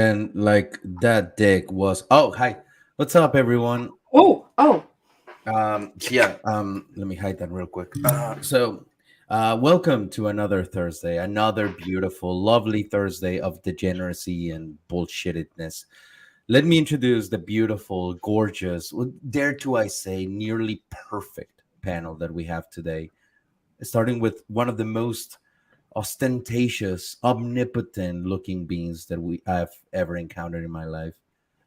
and like that dick was. Oh, hi, what's up, everyone? Oh. Let me hide that real quick. Welcome to another Thursday, another beautiful, lovely Thursday of degeneracy and bullshittedness. Let me introduce the beautiful, gorgeous, dare to I say, nearly perfect panel that we have today. Starting with one of the most ostentatious, omnipotent looking beings that I've ever encountered in my life,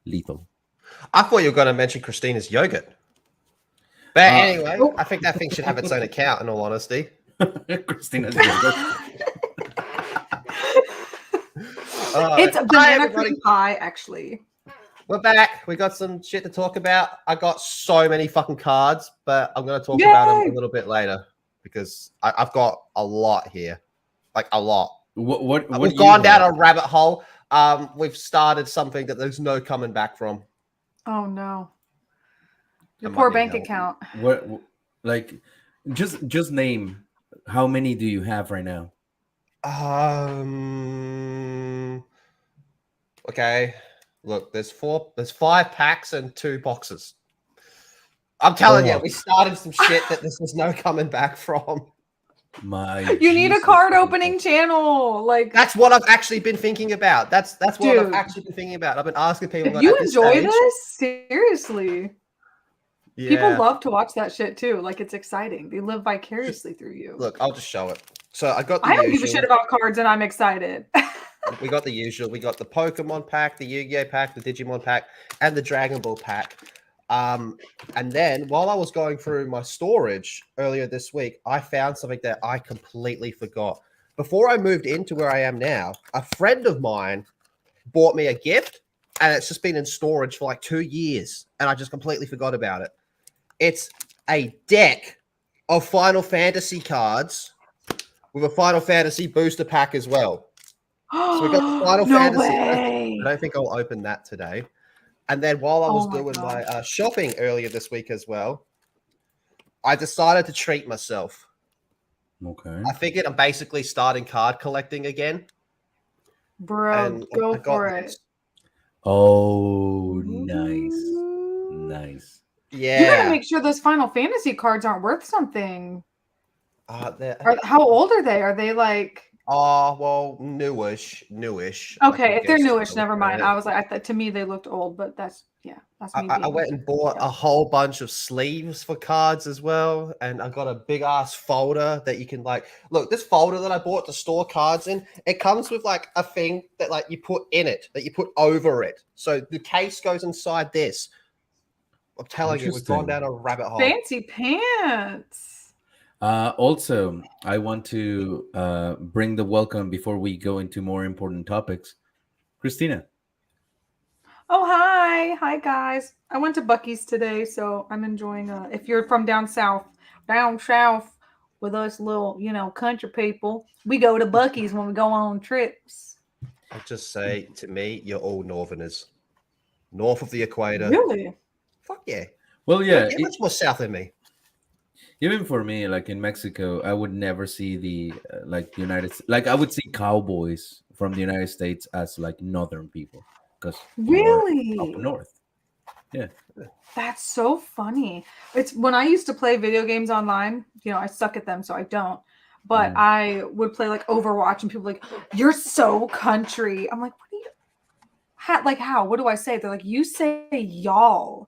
Lethal. I thought you were going to mention Christina's yogurt. But anyway, I think that thing should have its own account, in all honesty. Christina's yogurt. It's a banana cream pie, actually. We're back. We got some shit to talk about. I got so many fucking cards, but I'm going to talk about them a little bit later because I've got a lot here. Like a lot. We've gone down a rabbit hole. We've started something that there's no coming back from. Oh no. Your poor bank account. What, like, just name how many do you have right now? Okay. Look, there's 5 packs and 2 boxes. I'm telling you, we started some shit that there's no coming back from. You need a card opening channel. Like that's what I've actually been thinking about. That's what I've actually been thinking about. I've been asking people. If you enjoy this, seriously. Yeah. People love to watch that shit too. Like it's exciting. They live vicariously through you. Look, I'll just show it. So I got. I don't give a shit about cards, and I'm excited. We got the usual. We got the Pokemon pack, the Yu-Gi-Oh pack, the Digimon pack, and the Dragon Ball pack. And then while I was going through my storage earlier this week, I found something that I completely forgot. Before I moved into where I am now, a friend of mine bought me a gift, and it's just been in storage for like 2 years, and I just completely forgot about it. It's a deck of Final Fantasy cards with a Final Fantasy booster pack as well. So we got the Final Fantasy. I don't think I'll open that today. And then while I was doing my shopping earlier this week as well, I decided to treat myself. Okay. I figured I'm basically starting card collecting again. Bro, go for it. Oh, nice. Nice. Yeah. You gotta make sure those Final Fantasy cards aren't worth something. How old are they? Are they like... Oh, well, newish. Okay, if they're newish, never mind. I was like, to me, they looked old, but that's me. I went and bought a whole bunch of sleeves for cards as well, and I got a big ass folder that you can look. This folder that I bought to store cards in, it comes with like a thing that you put in it, that you put over it, so the case goes inside this. I'm telling you, we've gone down a rabbit hole. Fancy pants. Also, I want to bring the welcome before we go into more important topics. Christina. Oh, hi guys. I went to Buc-ee's today, so I'm enjoying. If you're from down south with us little, country people, we go to Buc-ee's when we go on trips. I'll just say to me, you're all northerners, north of the equator. Really? Fuck yeah. Well, yeah. You're much more south than me. Even for me, like in Mexico, I would never see the United States. Like I would see cowboys from the United States as like northern people, because really up north. Yeah, that's so funny. It's when I used to play video games online. I suck at them, so I don't. But I would play like Overwatch, and people were like, "You're so country." I'm like, "What do you? How? What do I say?" They're like, "You say y'all."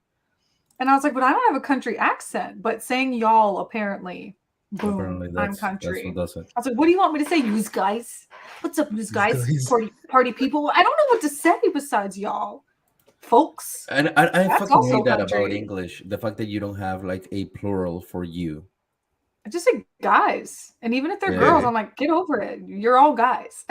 And I was like, but I don't have a country accent. But saying y'all, apparently, boom, I'm country. That's what does it. I was like, what do you want me to say, yous guys? What's up, yous guys? Party people? I don't know what to say besides y'all, folks. And I fucking hate that about English. The fact that you don't have like a plural for you. I just say guys. And even if they're girls, I'm like, get over it. You're all guys.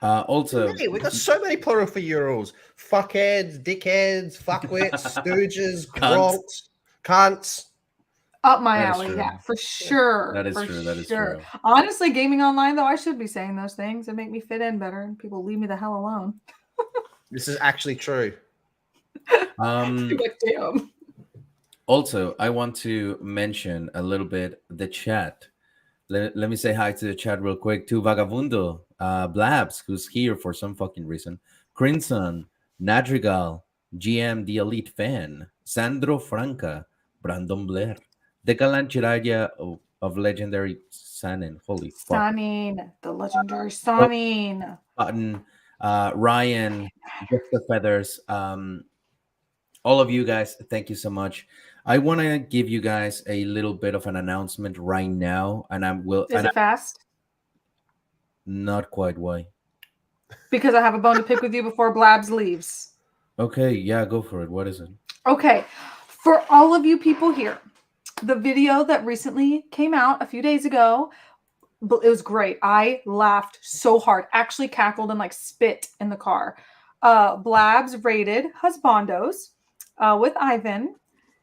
Also, we got so many plural for euros. Fuckheads, dickheads, fuckwits, stooges, gronks, cunts. Up my alley, for sure. That is true. That is true. Honestly, gaming online, though, I should be saying those things and make me fit in better, and people leave me the hell alone. This is actually true. Damn. Also, I want to mention a little bit the chat. Let me say hi to the chat real quick. To Vagabundo, Blabs, who's here for some fucking reason. Crimson, Nadrigal, GM the Elite Fan, Sandro Franca, Brandon Blair, Decalan Chiraya of Legendary Sanin. Holy fuck. Stunning. The legendary stunning. Button, Ryan, Jessica Feathers, all of you guys, thank you so much. I want to give you guys a little bit of an announcement right now, and Is it fast? Not quite. Why? Because I have a bone to pick with you before Blabs leaves. Okay, yeah, go for it. What is it? Okay, for all of you people here, the video that recently came out a few days ago, it was great. I laughed so hard, actually cackled and like spit in the car. Blabs rated Husbandos with Ivan.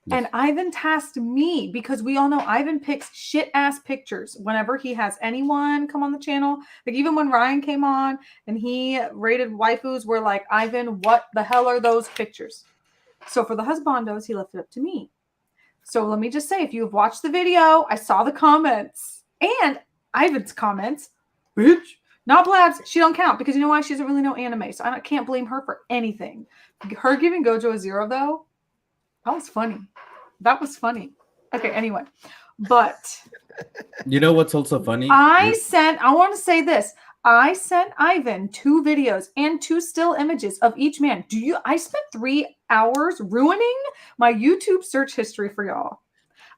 Yes. And Ivan tasked me because we all know Ivan picks shit ass pictures whenever he has anyone come on the channel. Like even when Ryan came on and he rated waifus, we're like, Ivan, what the hell are those pictures? So for the Husbandos, he left it up to me. So let me just say, if you've watched the video, I saw the comments and Ivan's comments, bitch, not Blabs. She don't count because you know why? She doesn't really know anime. So I can't blame her for anything. Her giving Gojo a 0 though, that was funny. That was funny. Okay, anyway. But you know what's also funny? I want to say this. I sent Ivan 2 videos and 2 still images of each man. I spent 3 hours ruining my YouTube search history for y'all.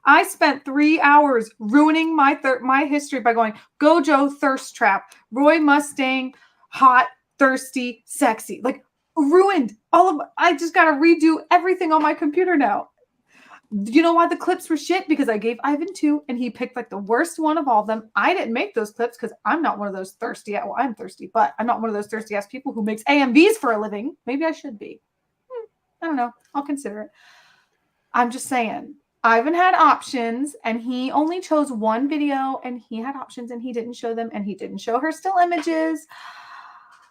I spent 3 hours ruining my history by going Gojo thirst trap, Roy Mustang, hot, thirsty, sexy. Like ruined all of. I just got to redo everything on my computer now. You know why the clips were shit? Because I gave Ivan 2 and he picked like the worst one of all of them. I didn't make those clips because I'm not one of those thirsty. Well, I'm thirsty, but I'm not one of those thirsty ass people who makes AMVs for a living. Maybe I should be. I don't know. I'll consider it. I'm just saying. Ivan had options and he only chose one video and he had options and he didn't show them and he didn't show her still images.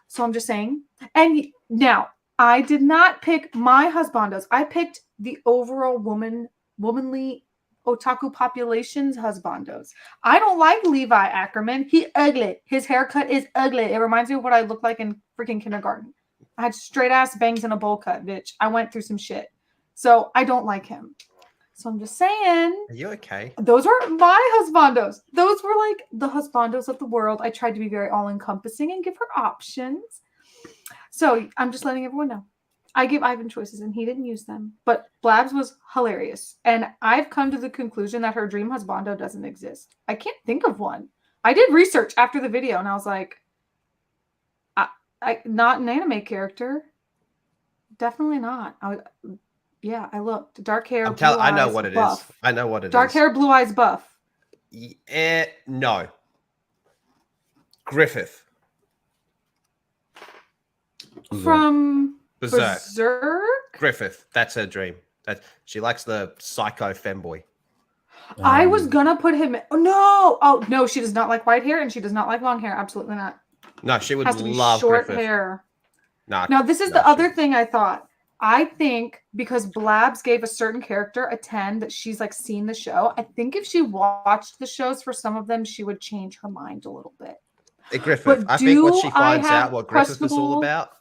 So I'm just saying. And now I did not pick my husbandos. I picked the overall womanly otaku population's husbandos. I don't like Levi Ackerman. He ugly. His haircut is ugly. It reminds me of what I looked like in freaking kindergarten. I had straight ass bangs and a bowl cut, bitch. I went through some shit. So I don't like him. So I'm just saying. Are you okay? Those are my husbandos. Those were like the husbandos of the world. I tried to be very all-encompassing and give her options. So I'm just letting everyone know. I gave Ivan choices and he didn't use them. But Blabs was hilarious. And I've come to the conclusion that her dream husbando doesn't exist. I can't think of one. I did research after the video and I was like, I not an anime character. Definitely not. I looked. Dark hair. I know what it is. I know what it is. Dark hair, blue eyes, buff. No. Griffith. From Berserk. Griffith. That's her dream. She likes the psycho femboy. I was gonna put him. Oh no, she does not like white hair and she does not like long hair. Absolutely not. No, she would has to be love short Griffith. hair. Now this is the other thing I thought. I think because Blabs gave a certain character a 10 that she's like seen the show. I think if she watched the shows for some of them, she would change her mind a little bit. Griffith. But I think when she finds out what Griffith is all about.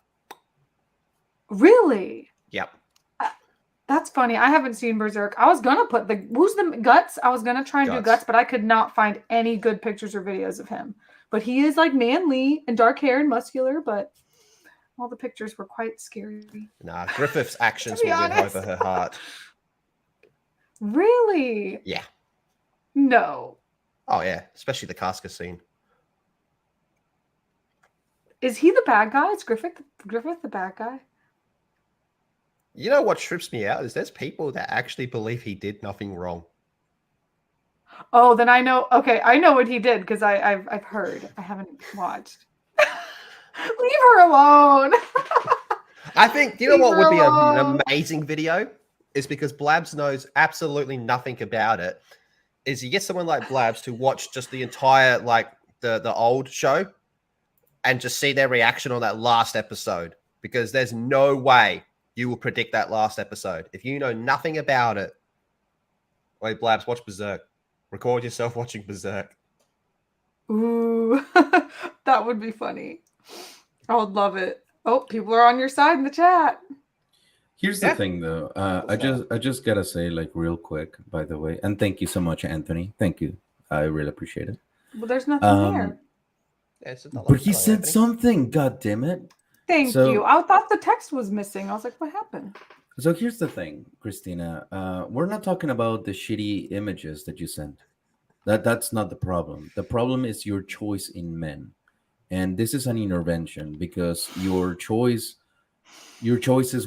Really? Yep. That's funny. I haven't seen Berserk. I was gonna put who's the Guts? I was gonna try and do Guts, but I could not find any good pictures or videos of him. But he is like manly and dark hair and muscular, but all the pictures were quite scary. Nah, Griffith's actions will win over her heart. Really? Yeah. No. Oh yeah, especially the Casca scene. Is he the bad guy? Is Griffith the bad guy? You know what trips me out is there's people that actually believe he did nothing wrong. Oh, then I know. Okay, I know what he did because I've heard. I haven't watched. Leave her alone. I think, you know what would be an amazing video is because Blabs knows absolutely nothing about it. Is you get someone like Blabs to watch just the entire, like the old show and just see their reaction on that last episode, because there's no way you will predict that last episode. If you know nothing about it, wait, Blabs, watch Berserk. Record yourself watching Berserk. Ooh, that would be funny. I would love it. Oh, people are on your side in the chat. Here's the Yeah. thing, though. I just gotta say, like, real quick, by the way, and thank you so much, Anthony. Thank you. I really appreciate it. Well, there's nothing Um, there. Yeah, it's a dollar. but he Hello, said Anthony. something. God damn it! Thank you. So, I thought the text was missing. I was like, what happened? so here's the thing, Christina. We're not talking about the shitty images that you sent. That's not the problem. The problem is your choice in men, and this is an intervention because your choices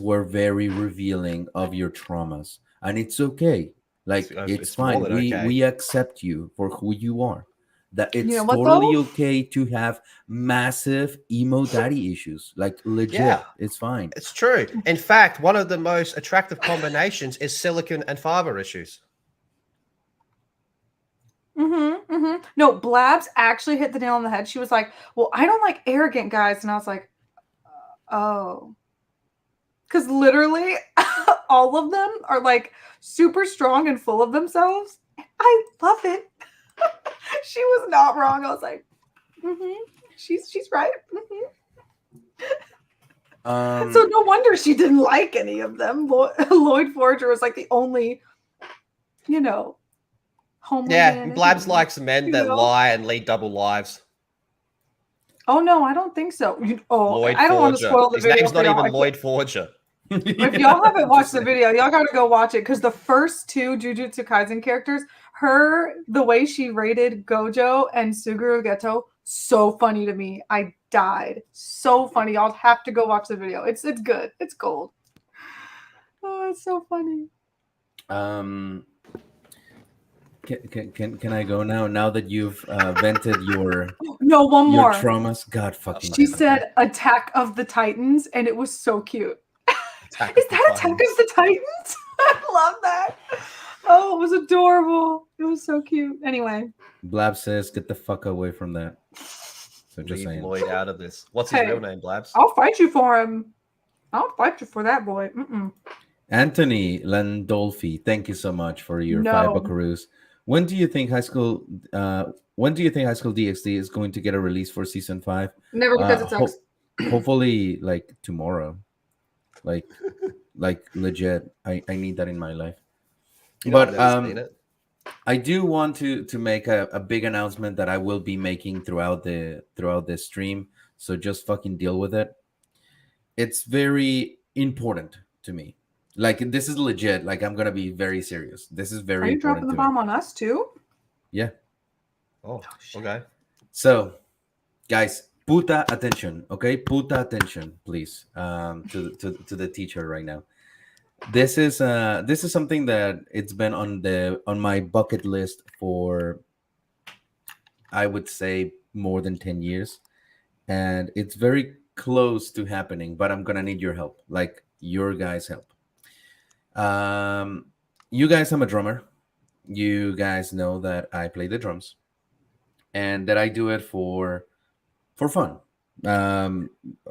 were very revealing of your traumas, and it's okay. Like, it's It's more fine. than we okay. we accept you for who you are. That You it's know what, totally though? okay to have massive emo daddy issues, like legit. Yeah. It's fine. It's true. In fact, one of the most attractive combinations is silicon and fiber issues. No, Blabs actually hit the nail on the head. She was like, well, I don't like arrogant guys. And I was like, oh. Because literally all of them are like super strong and full of themselves. I love it. She was not wrong. I was like, she's right. So no wonder she didn't like any of them. Lloyd Forger was like the only, homely man. Blabs likes men You that know? lie and lead double lives. Oh no, I don't think so. Lloyd I don't want to Forger. spoil the His video. name's for not y'all. even Lloyd Forger. If y'all haven't watched Just the saying. video, y'all gotta go watch it because the first two Jujutsu Kaisen characters, the way she rated Gojo and Suguru Geto, so funny to me. I died. So funny. Y'all have to go watch the video. It's good. It's gold. Oh, it's so funny. Can I go now? Now that you've vented your No, one your more. traumas, God fucking. She damn it. said Attack of the Titans, and it was so cute. Attack Is of the that Attack of Titans. the Titans? I love that. Oh, it was adorable. It was so cute. Anyway. Blab says, "Get the fuck away from that." So just Leave saying. Lloyd out of this. What's his Hey. real name, Blabs? I'll fight you for him. I'll fight you for that boy. Anthony Landolfi, thank you so much for your No. 5 buckaroos. When do you think High School DxD is going to get a release for season 5? Never, because it sucks. Hopefully, like tomorrow. Like legit. I need that in my life. You know, But I've never seen it. I do want to make a big announcement that I will be making throughout this stream. So just fucking deal with it. It's very important to me. Like, this is legit. Like, I'm gonna be very serious. This is very Are you important dropping the to me. bomb on us too? Yeah. Oh, okay. So, guys, puta attention, okay? Puta attention, please. To the teacher right now. This is something that it's been on my bucket list for, I would say, more than 10 years, and it's very close to happening. But I'm gonna need your help, like your guys' help. You guys, I'm a drummer. You guys know that I play the drums, and that I do it for fun,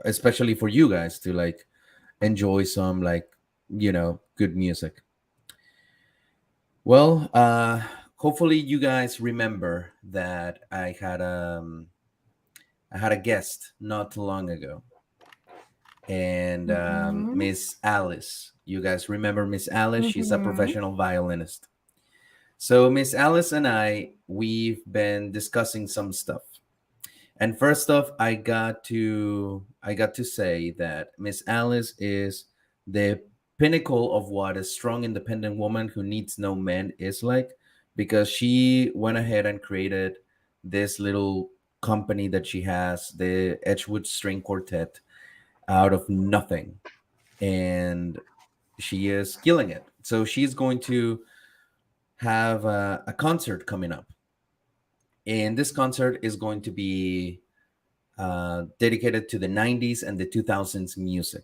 especially for you guys to like enjoy some, like, good music. Well, hopefully you guys remember that I had a guest not too long ago, and Miss Alice. You guys remember Miss Alice? She's a professional violinist. So Miss Alice and we've been discussing some stuff. And first off, I got to say that Miss Alice is the pinnacle of what a strong, independent woman who needs no man is like, because she went ahead and created this little company that she has, the Edgewood String Quartet, out of nothing, and she is killing it. So she's going to have a concert coming up, and this concert is going to be dedicated to the 90s and the 2000s music.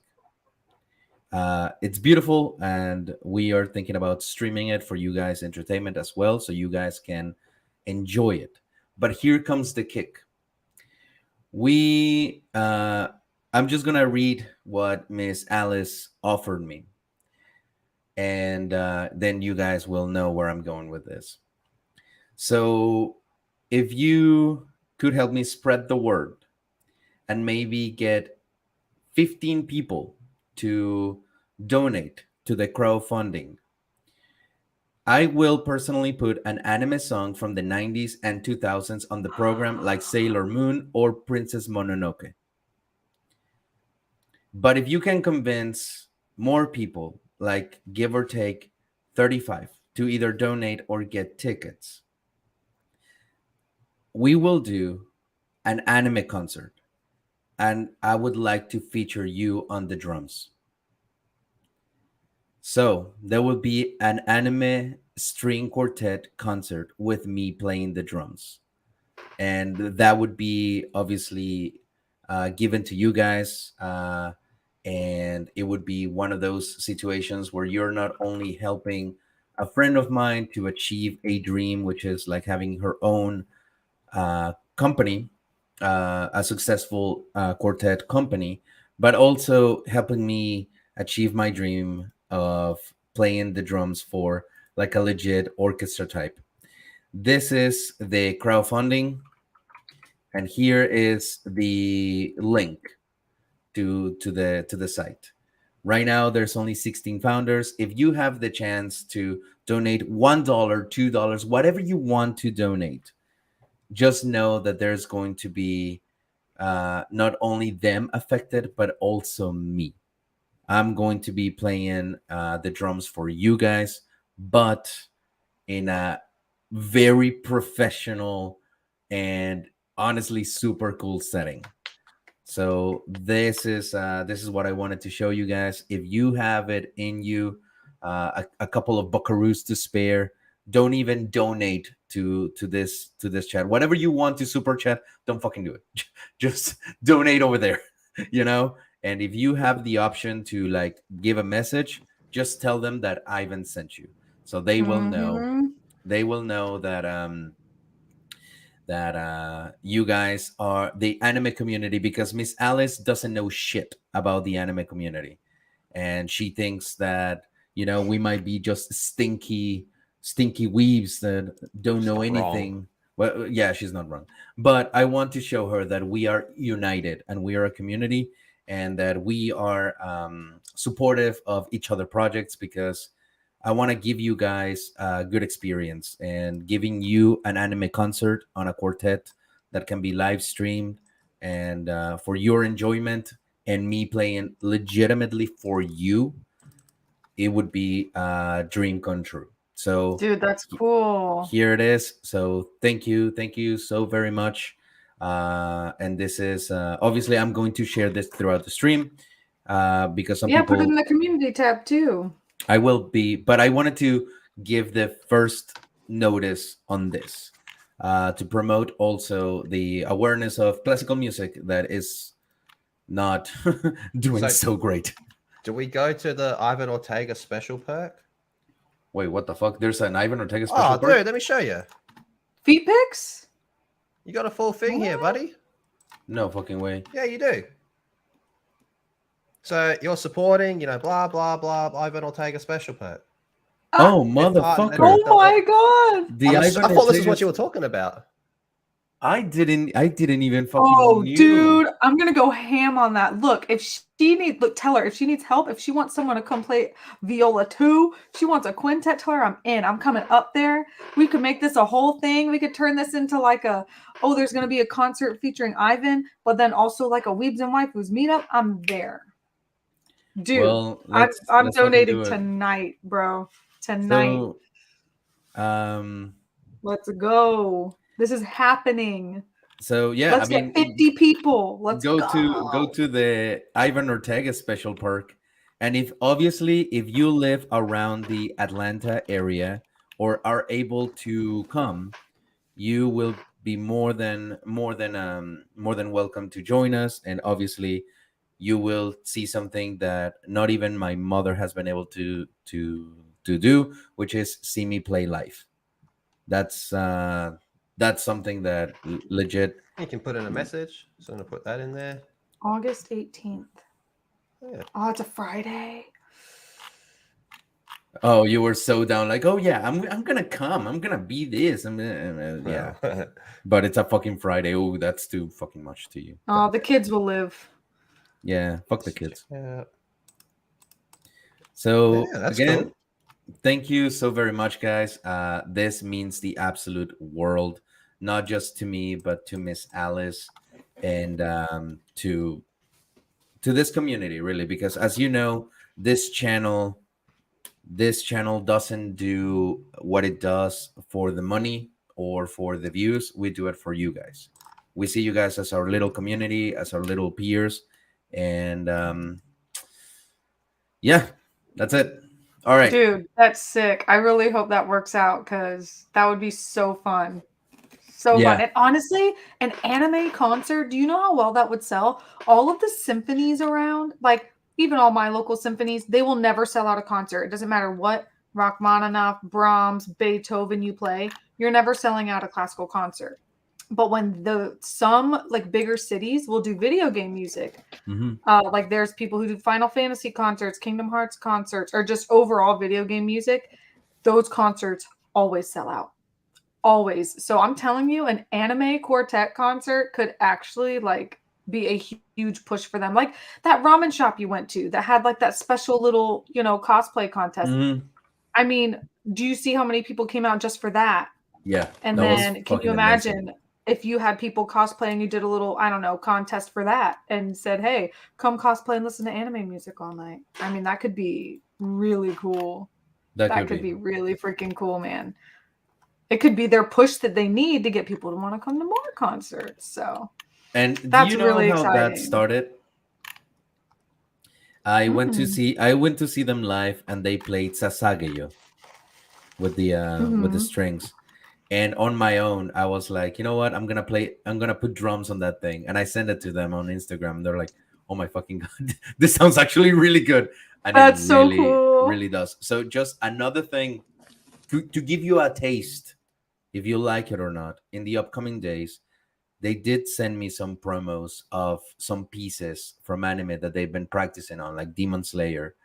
It's beautiful, and we are thinking about streaming it for you guys' entertainment as well, so you guys can enjoy it. But here comes the kick. I'm just gonna read what Miss Alice offered me, and then you guys will know where I'm going with this. So if you could help me spread the word and maybe get 15 people to donate to the crowdfunding, I will personally put an anime song from the 90s and 2000s on the program, like Sailor Moon or Princess Mononoke. But if you can convince more people, like give or take 35, to either donate or get tickets, we will do an anime concert. And I would like to feature you on the drums. So there will be an anime string quartet concert with me playing the drums. And that would be obviously given to you guys. And it would be one of those situations where you're not only helping a friend of mine to achieve a dream, which is like having her own company, a successful quartet company, but also helping me achieve my dream of playing the drums for like a legit orchestra type. This is the crowdfunding, and here is the link to the site. Right now, there's only 16 founders. If you have the chance to donate $1, $2, whatever you want to donate, just know that there's going to be not only them affected, but also me. I'm going to be playing the drums for you guys, but in a very professional and honestly super cool setting. So this is what I wanted to show you guys. If you have it in you, a couple of buckaroos to spare, don't even donate to this chat. Whatever you want to super chat, don't fucking do it. Just donate over there, you know. And if you have the option to like give a message, just tell them that Ivan sent you, so they will know. Mhm. They will know that you guys are the anime community, because Miss Alice doesn't know shit about the anime community, and she thinks that we might be just stinky weaves that don't She's know not wrong. anything. Well, yeah, she's not wrong, but I want to show her that we are united and we are a community, and that we are supportive of each other projects, because I want to give you guys a good experience, and giving you an anime concert on a quartet that can be live streamed, and for your enjoyment, and me playing legitimately for you, it would be a dream come true. So Dude, that's cool. here it is. So thank you so very much. And this is obviously I'm going to share this throughout the stream, because some Yeah, put it people in the community tab too. I will be, but I wanted to give the first notice on this, to promote also the awareness of classical music that is not doing so great. Do we go to the Ivan Ortega special perk? Wait, what the fuck? There's an Ivan Ortega special Oh, perk? dude, let me show you. Feet pics? You got a full thing here, buddy. No fucking way. Yeah, you do. So you're supporting, blah blah blah, Ivan Ortega special perk. Oh, If motherfucker. Oh my god. The Ivan I thought this is Ortega- what you were talking about. I didn't even fucking Oh, knew. dude, I'm gonna go ham on that. Look, tell her if she needs help, if she wants someone to come play viola too, she wants a quintet, tell her I'm in. I'm coming up there. We could make this a whole thing. We could turn this into like there's gonna be a concert featuring Ivan, but then also like a Weebs and Waifus meetup. I'm there. Dude, Well, I'm let's fucking donating do it. tonight, bro. Tonight. So, Let's go. This is happening. so yeah, Let's I mean, get 50 people. Let's go go. to the Ivan Ortega special perk, and if you live around the Atlanta area or are able to come, you will be more than welcome to join us, and obviously you will see something that not even my mother has been able to do, which is see me play live. That's something that legit. You can put in a message. So I'm gonna put that in there. August 18th. Yeah. Oh, it's a Friday. Oh, you were so down, like, oh yeah, I'm gonna come, I'm gonna be this, but it's a fucking Friday. Oh, that's too fucking much to you. Oh, the kids will live. Yeah, fuck the kids. Yeah, So that's again, cool. thank you so very much, guys. This means the absolute world, not just to me, but to Miss Alice and to this community, really, because as you know, this channel this channel doesn't do what it does for the money or for the views. We do it for you guys. We see you guys as our little community, as our little peers, and yeah, that's it. All right. Dude, that's sick. I really hope that works out because that would be so fun. So fun. Yeah. And honestly, an anime concert, do you know how well that would sell? All of the symphonies around, like even all my local symphonies, they will never sell out a concert. It doesn't matter what Rachmaninoff, Brahms, Beethoven you play, you're never selling out a classical concert. But when some like bigger cities will do video game music, Mhm. like there's people who do Final Fantasy concerts, Kingdom Hearts concerts, or just overall video game music, those concerts always sell out. Always. So I'm telling you, an anime quartet concert could actually like be a huge push for them. Like that ramen shop you went to that had like that special little, cosplay contest. Mhm. I mean, do you see how many people came out just for that? Yeah, And that was then can you fucking amazing. imagine if you had people cosplay and you did a little, I don't know, contest for that and said, "Hey, come cosplay and listen to anime music all night." I mean, that could be really cool. That That could could be. be really freaking cool, man. It could be their push that they need to get people to want to come to more concerts. So And do that's you know really how that exciting. started? Mm. I went to see them live, and they played Sasageyo with the Hmm. strings. And on my own, I was like, you know what? I'm gonna put drums on that thing. And I sent it to them on Instagram. They're like, oh my fucking god, this sounds actually really good. And it That's so really, cool. really does. So just another thing to give you a taste, if you like it or not, in the upcoming days, they did send me some promos of some pieces from anime that they've been practicing on, like Demon Slayer,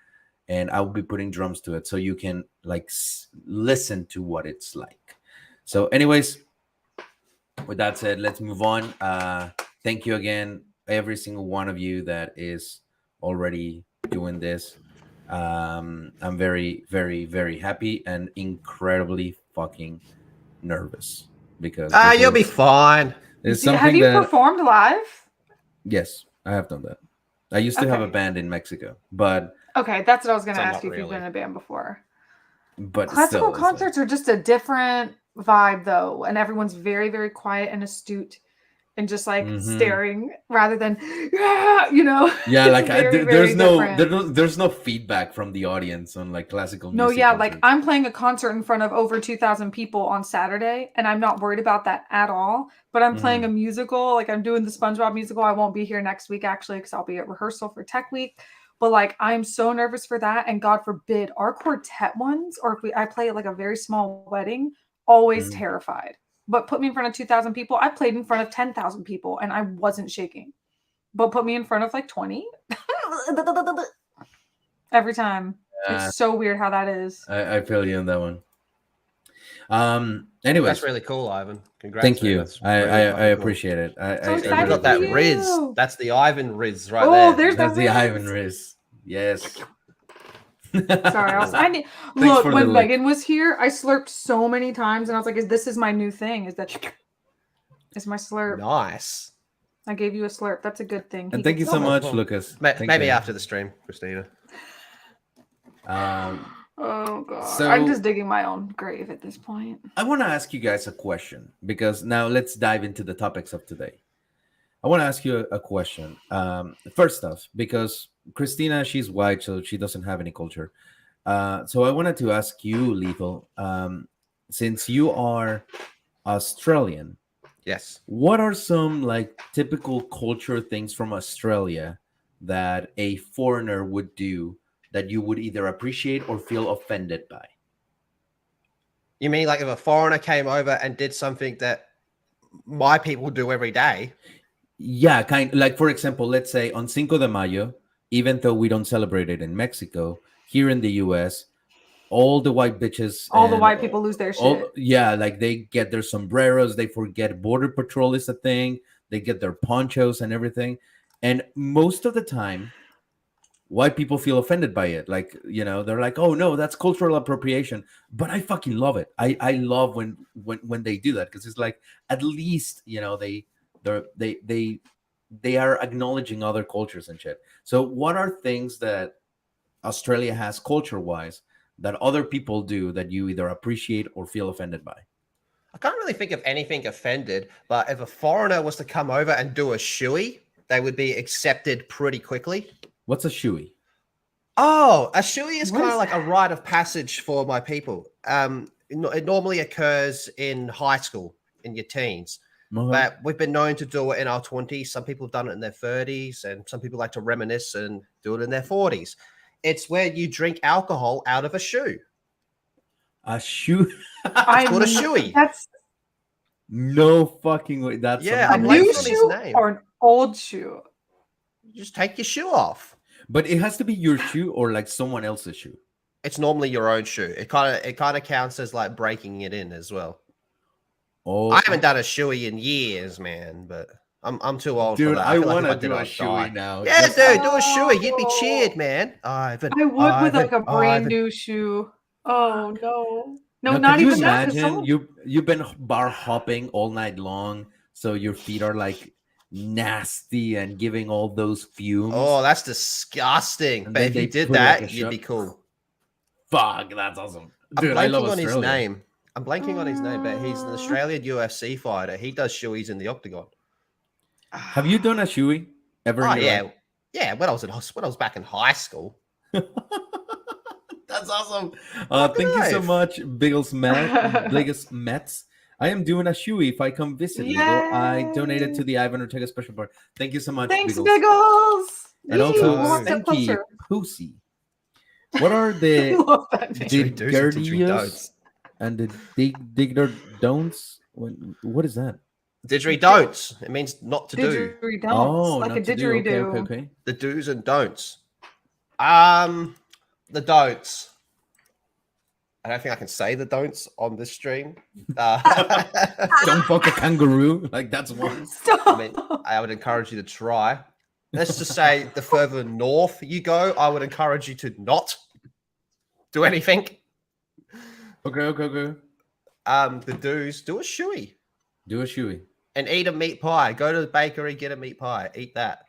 and I will be putting drums to it so you can like listen to what it's like. So, anyways, with that said, let's move on. Thank you again, every single one of you that is already doing this. I'm very, very, very happy and incredibly fucking nervous because Ah, this you'll be is fine. Have something you that, performed live? yes, I have done that. I used to have a Okay. band in Mexico, but Okay, that's what I was going to So ask not you if you've really. been in a band before. still, Classical it's like, concerts are just a different vibe, though, and everyone's very, very quiet and astute and just like mhm. staring rather than, yeah, you know, Yeah, it's like very, very different. there's no feedback from the audience on like classical No, music yeah, like concerts. I'm playing a concert in front of over 2,000 people on Saturday, and I'm not worried about that at all. But I'm playing a Mhm. musical, like I'm doing the SpongeBob musical. I won't be here next week actually, because I'll be at rehearsal for Tech Week. But like I'm so nervous for that, and God forbid our quartet ones, or if I play at like a very small wedding, always Mhm. terrified. But put me in front of 2,000 people. I played in front of 10,000 people, and I wasn't shaking. But put me in front of like 20 every time. It's Uh, so weird how that is. I feel you on that one. That's Anyways, really cool, Ivan. Congrats, thank man. you. That's really I fucking cool. appreciate it. So So you I really excited got for that appreciate it. Riz. you. That's the Ivan Riz right Oh, there. there's the That's the Ivan Riz. Riz. Yes. Sorry, I need Thanks look for the when lick. Megan was here, I slurped so many times and I was like, this is my new thing. Is my slurp. Nice. I gave you a slurp. That's a good thing. He And thank you gets a so No slurp. much, problem. Lucas. Thank Maybe you. after the stream, Christina. Um, Oh god. I'm just so digging my own grave at this point. I want to ask you guys a question because now let's dive into the topics of today. I want to ask you a question. First off, because Christina, she's white, so she doesn't have any culture. So I wanted to ask you, Lethal, since you are Australian, Yes. what are some like typical culture things from Australia that a foreigner would do that you would either appreciate or feel offended by? You mean like if a foreigner came over and did something that my people do every day? Yeah, kind like for example, let's say on Cinco de Mayo, even though we don't celebrate it in Mexico, here in the US, all the white bitches All the and white people lose their all shit. yeah, like they get their sombreros, they forget border patrol is a thing, they get their ponchos and everything. And most of the time, white people feel offended by it. Like, they're like, oh no, that's cultural appropriation. But I fucking love it. I love when they do that, because it's like, at least, they are acknowledging other cultures and shit. So what are things that Australia has culture-wise that other people do that you either appreciate or feel offended by? I can't really think of anything offended, but if a foreigner was to come over and do a shoey, they would be accepted pretty quickly. What's a shoey? Oh, a shoey is What kind is of like a that? rite of passage for my people. It normally occurs in high school, in your teens. But we've been known to do it in our 20s. Some people have done it in their 30s, and some people like to reminisce and do it in their 40s. It's where you drink alcohol out of a shoe. A shoe? It's called a shoey. That's No fucking way. That's Yeah, a I'm amazing. new blanking on his shoe name. or an old shoe. You just take your shoe off. But it has to be your shoe or like someone else's shoe. It's normally your own shoe. It kind of counts as like breaking it in as well. Oh, I haven't done a shoey in years, man, but I'm too old for dude, that. I feel like want if to did, do a I'd shoey die. now. Yeah, Just- dude, do a shoey. You'd be Oh. cheered, man. Ivan. I would with like a Ivan, brand Ivan. new shoe. Oh no. No, Now, not could you even that. 'cause imagine someone- you've been bar hopping all night long, so your feet are like nasty and giving all those fumes. Oh, that's disgusting. And But then if you they did put, like, a that, you'd be shot. cool. Fuck, that's awesome, I'm dude. I love blanking on his Australia. name. I'm blanking on his name, but he's an Australian UFC fighter. He does shoeys in the octagon. Have you done a shoey ever? Oh in your yeah, life? yeah. When I was back in high school. That's awesome. Fucking Thank you so life. much, Biggest Mets. I am doing a shoey if I come visit Legal. I donated to the Ivan Ortega special part. Thank you so much, Thanks, Biggles. Biggles. And Yee, also, one step Stinky closer. Pussy. What are I the love that name. Diggerdios and the Digger Don'ts? What is that? Didgeridon'ts. It means not to do. Didgeridoo. Oh, like a not to do. didgeridoo. Okay. The do's and don'ts. The don'ts. I don't think I can say the don'ts on this stream. Don't fuck a kangaroo. Like, that's one. Stop. I mean, I would encourage you to try. Let's just say the further north you go, I would encourage you to not do anything. Okay. The do's, do a shoey Do a shoey. and eat a meat pie. Go to the bakery, get a meat pie. Eat that.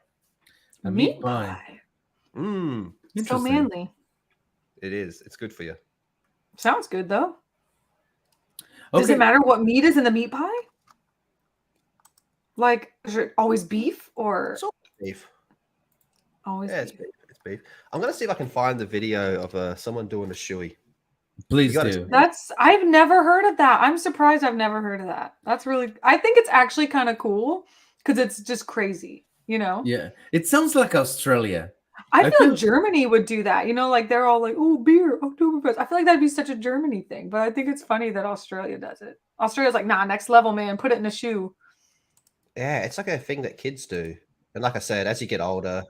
A Meat meat pie. pie. Mmm. So Interesting. manly. It is. It's good for you. Sounds good though. Does Okay. it matter what meat is in the meat pie? Like, is it always beef or It's all beef. always Yeah, it's beef? beef. It's beef. I'm gonna see if I can find the video of someone doing a shoey. Please You gotta- do. I've never heard of that. I'm surprised I've never heard of that. That's really, I think it's actually kind of cool because it's just crazy, you know? Yeah. It sounds like Australia. I I feel feel- Germany would do that, you know, like they're all like, oh, beer, Oktoberfest. I feel like that'd be such a Germany thing, but I think it's funny that Australia does it. Australia's like, nah, next level, man, put it in a shoe. Yeah, it's like a thing that kids do. And like I said, as you get older,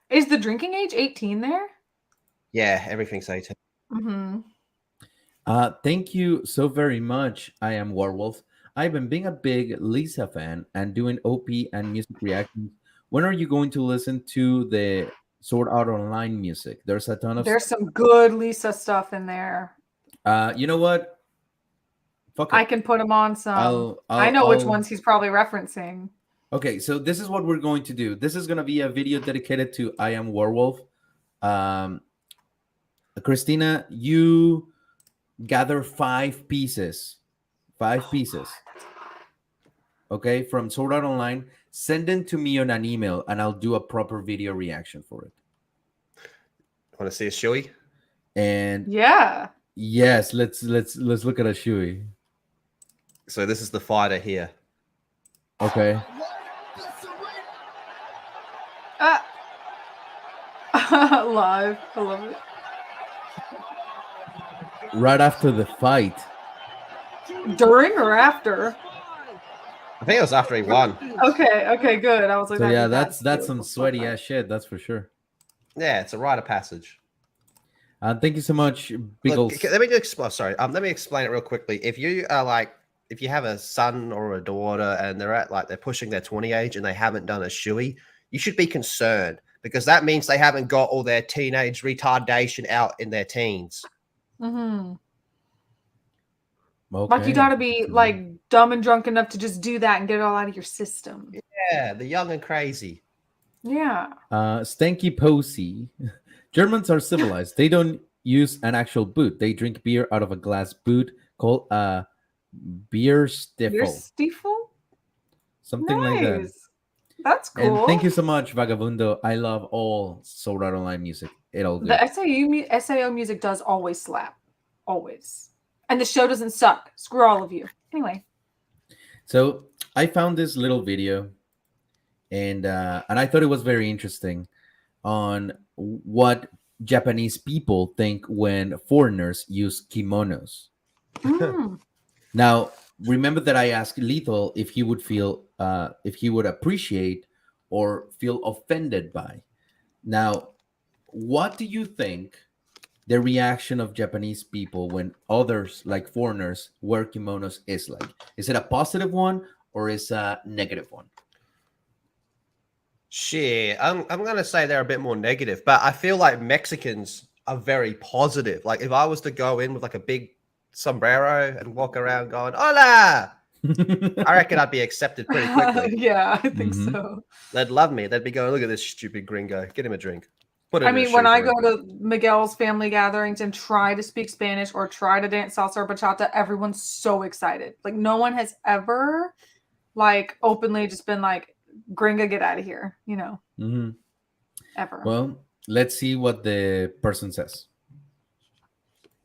Is the drinking age 18 there? yeah, everything's 18. Mm-hmm. Thank you so very much. I am Werewolf. I've been being a big Lisa fan and doing OP and music reactions. When are you going to listen to the Sword Art Online music? There's a ton of There's some good Lisa stuff in there. you know what? Fuck it. I can put him on some. I'll- I know which I'll- ones he's probably referencing. Okay, so this is what we're going to do. This is going to be a video dedicated to I Am Werewolf. Christina, you gather 5 pieces. 5 pieces. Okay, from Sword Art Online. Send them to me on an email, and I'll do a proper video reaction for it. Want to see a shoey? And Yeah. yes, let's look at a Shui. So this is the fighter here. Okay. Live. I love it. Right after the fight. During or after? I think it was after he won. Okay, good. I was like, So yeah, that's that's some beautiful sweaty stuff. ass shit, that's for sure. Yeah, it's a rite of passage. Thank you so much, Look, Biggles. let me just let me explain it real quickly. If you are like, if you have a son or a daughter and they're pushing their 20 age and they haven't done a shoey, you should be concerned because that means they haven't got all their teenage retardation out in their teens. Mm-hmm. Okay. Like you got to be like dumb and drunk enough to just do that and get it all out of your system. Yeah, the young and crazy. Yeah. Stanky Posey. Germans are civilized. They don't use an actual boot. They drink beer out of a glass boot called beer stiffle. Beer stiefel? Something like that. That's cool. And thank you so much, Vagabundo. I love all Sword Art Online music. It all good. The SAO music does always slap. Always. And the show doesn't suck. Screw all of you. Anyway. So I found this little video and I thought it was very interesting on what Japanese people think when foreigners use kimonos. Now, remember that I asked Lethal if he would appreciate or feel offended by. Now, what do you think the reaction of Japanese people when others, like foreigners, wear kimonos is like? Is it a positive one or is a negative one? Shit, I'm gonna say they're a bit more negative, but I feel like Mexicans are very positive. Like if I was to go in with like a big sombrero and walk around going "Hola," I reckon I'd be accepted pretty quickly. Yeah, I think so. They'd love me. They'd be going, "Look at this stupid gringo. Get him a drink." I mean, when I go to Miguel's family gatherings and try to speak Spanish or try to dance salsa or bachata, everyone's so excited. Like no one has ever like openly just been like, "Gringa, get out of here," you know. Ever. Well, let's see what the person says.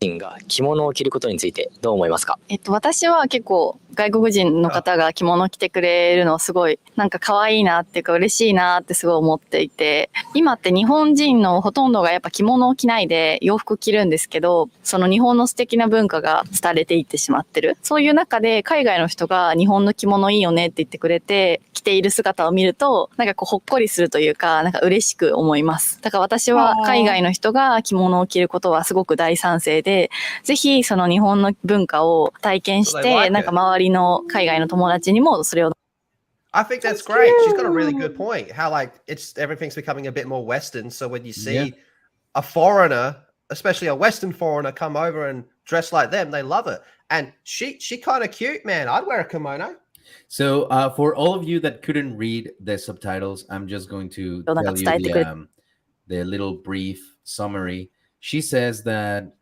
が着物を着ることについてどう思いますか？私は結構外国人の方が着物を着てくれるのすごいなんか可愛いなっていうか嬉しいなってすごい思っていて、今って日本人のほとんどがやっぱ着物を着ないで洋服着るんですけど、その日本の素敵な文化が廃れていってしまってる。そういう中で海外の人が日本の着物いいよねって言ってくれて着ている姿を見るとなんかこうほっこりするというかなんか嬉しく思います。だから私は海外の人が着物を着ることはすごく大賛成で、ぜひその日本の文化を体験して、なんか周りの海外の友達にもそれを。I think that's great. She's got a really good point. How like everything's becoming a bit more Western. So when you see a foreigner, especially a Western foreigner, come over and dress like them, they love it. And she kind of cute, man. I'd wear a kimono. So for all of you that couldn't read the subtitles, I'm just going to tell you the little brief summary. She says that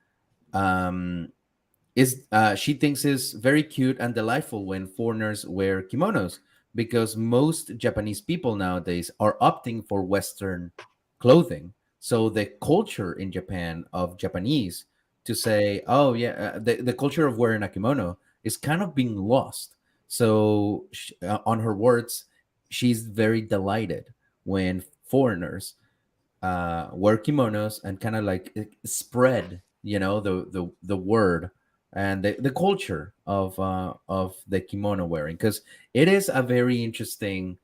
she thinks it's very cute and delightful when foreigners wear kimonos because most Japanese people nowadays are opting for Western clothing. So the culture in Japan of Japanese to say, oh yeah, the culture of wearing a kimono is kind of being lost. So on her words, she's very delighted when foreigners wear kimonos and kind of like spread, you know, the word and the culture of the kimono wearing, because it is a very interesting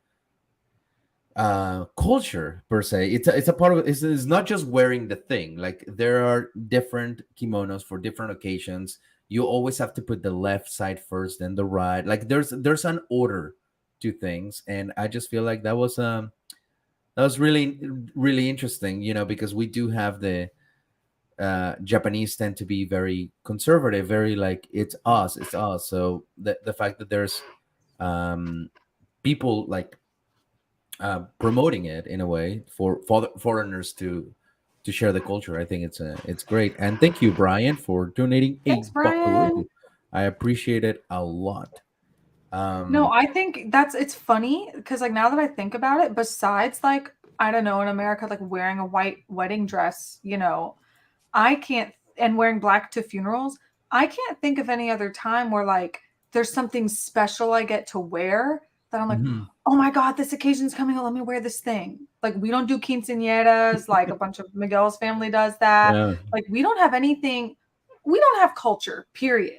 culture per se. It's a part of it. It's not just wearing the thing. Like there are different kimonos for different occasions. You always have to put the left side first, then the right. Like there's an order to things, and I just feel like that was really, really interesting, you know, because we do have the Japanese tend to be very conservative, very like it's us. So the fact that there's people like promoting it in a way for foreigners to share the culture, I think it's great. And thank you, Brian, for donating Thanks, Brian. I appreciate it a lot. No, I think it's funny because like now that I think about it, besides like I don't know, in America, like wearing a white wedding dress, you know, I can't, and wearing black to funerals, I can't think of any other time where like there's something special I get to wear that I'm like, oh my God, this occasion's coming up, let me wear this thing. Like we don't do quinceañeras, like a bunch of Miguel's family does that. Yeah. Like we don't have anything, we don't have culture, period.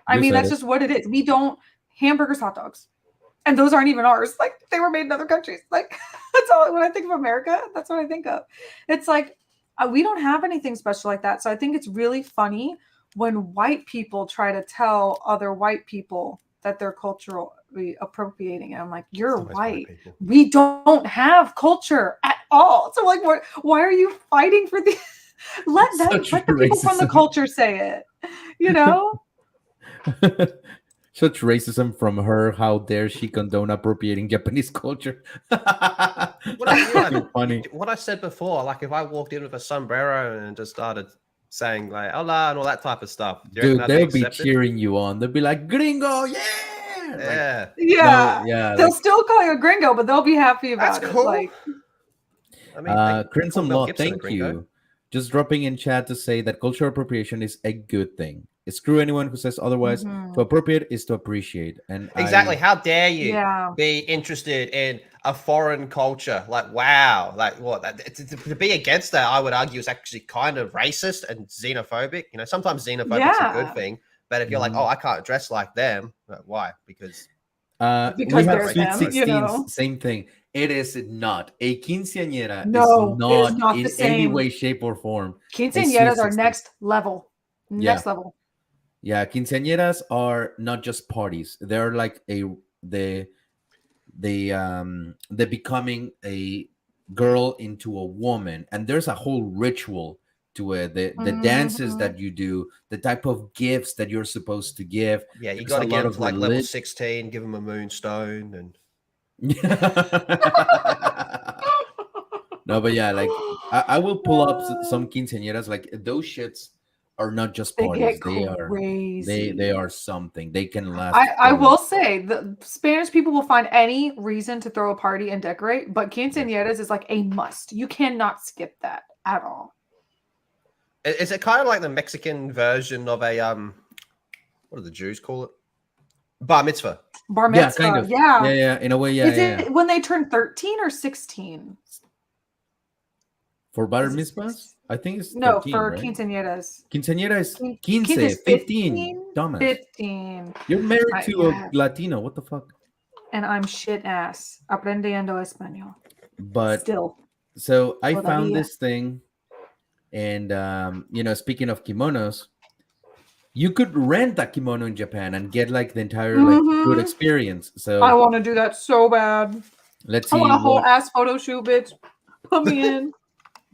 I mean, that's just what it is. We don't hamburgers, hot dogs. And those aren't even ours. Like they were made in other countries. Like that's all, when I think of America, that's what I think of. It's like, we don't have anything special like that. So I think it's really funny when white people try to tell other white people that their culture appropriating it. I'm like, you're Always white white. people. We don't have culture at all. So like, why are you fighting for the? Let the people from the racism. culture say it. You know. Such racism from her. How dare she condone appropriating Japanese culture? Funny. What I said before, like if I walked in with a sombrero and just started saying like "hola" and all that type of stuff, do you reckon Dude, I'd they'll be accepted? cheering you on. They'll be like, "Gringo, yeah!" Like, Yeah, Yeah. no, yeah. They'll Like, still call you a gringo, but they'll be happy about that's it. cool. Like, I mean, they Crimson called Mel Law, Gibson a thank gringo. you. Just dropping in chat to say that cultural appropriation is a good thing. Screw anyone who says otherwise. mhm. To appropriate is to appreciate. And Exactly. How dare you Yeah. be interested in a foreign culture? Like, wow. Like, what? To be against that, I would argue, is actually kind of racist and xenophobic. You know, sometimes xenophobic's a good Yeah. thing, but if you're like, Mhm. oh, I can't dress like them, like, why? Because we Because have they're Sweet them, 16s, you know. same thing. It is not. A quinceañera is No, it is not not in the any same. way, shape, or form a Sweet Quinceañeras are 16. next level. Yeah. Next level. Yeah, quinceañeras are not just parties. They're like the becoming a girl into a woman, and there's a whole ritual to it. The dances Mhm. that you do, the type of gifts that you're supposed to give. yeah, you There's got to a get lot them of to like level religion. 16, give them a moonstone, and No, but yeah, like I will pull up some quinceañeras. Like those shits are not just They parties. get They are crazy. they are something. They can last. I for, will like, say the Spanish people will find any reason to throw a party and decorate, but quinceañeras is like a must. You cannot skip that at all. is it kind of like the Mexican version of a what do the Jews call it? Bar mitzvah. Bar yeah, mitzvah, kind of. yeah. Yeah, in a way, yeah, Is yeah. it when they turn 13 or 16? For bar Is it mitzvahs, I think it's No, 13, for right? quinceañeras. Quinceañera is Quince 15, is 15? dumbass. 15. You're married to Yeah. a Latino. What the fuck? And I'm shit ass. Aprendiendo español. But Still. so I found Todavía. this thing, and speaking of kimonos, you could rent a kimono in Japan and get like the entire like good Mhm. experience. I So want to do that so bad. let's I want see a whole what. ass photo shoot, bitch. Put me in.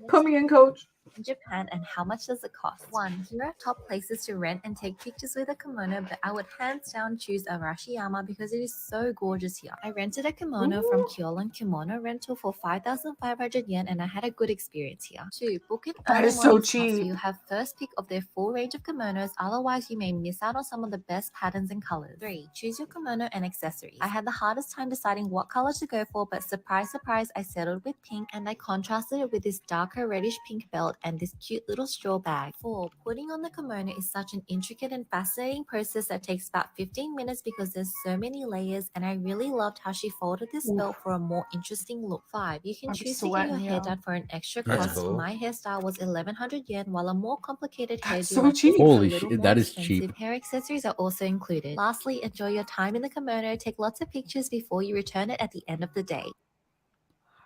Put me in, coach. In Japan, and how much does it cost? 1. Here are top places to rent and take pictures with a kimono, but I would hands down choose Arashiyama because it is so gorgeous here. I rented a kimono from Kyolan Kimono Rental for 5,500 yen and I had a good experience here. 2. Book it That early is so morning slot so cheap. you have first pick of their full range of kimonos, otherwise you may miss out on some of the best patterns and colors. 3. Choose your kimono and accessories. I had the hardest time deciding what color to go for, but surprise, surprise, I settled with pink and I contrasted it with this darker reddish pink belt and this cute little straw bag. 4. Putting on the kimono is such an intricate and fascinating process that takes about 15 minutes because there's so many layers and I really loved how she folded this belt for a more interesting look. 5. You can I'd be choose to get your sweating, hair yeah. done for an extra That's cost. cool. My hairstyle was 1,100 yen while a more complicated That's hairdo so like this cheap. is a Holy little shit, more that is expensive. cheap. Hair accessories are also included. Lastly, enjoy your time in the kimono. Take lots of pictures before you return it at the end of the day.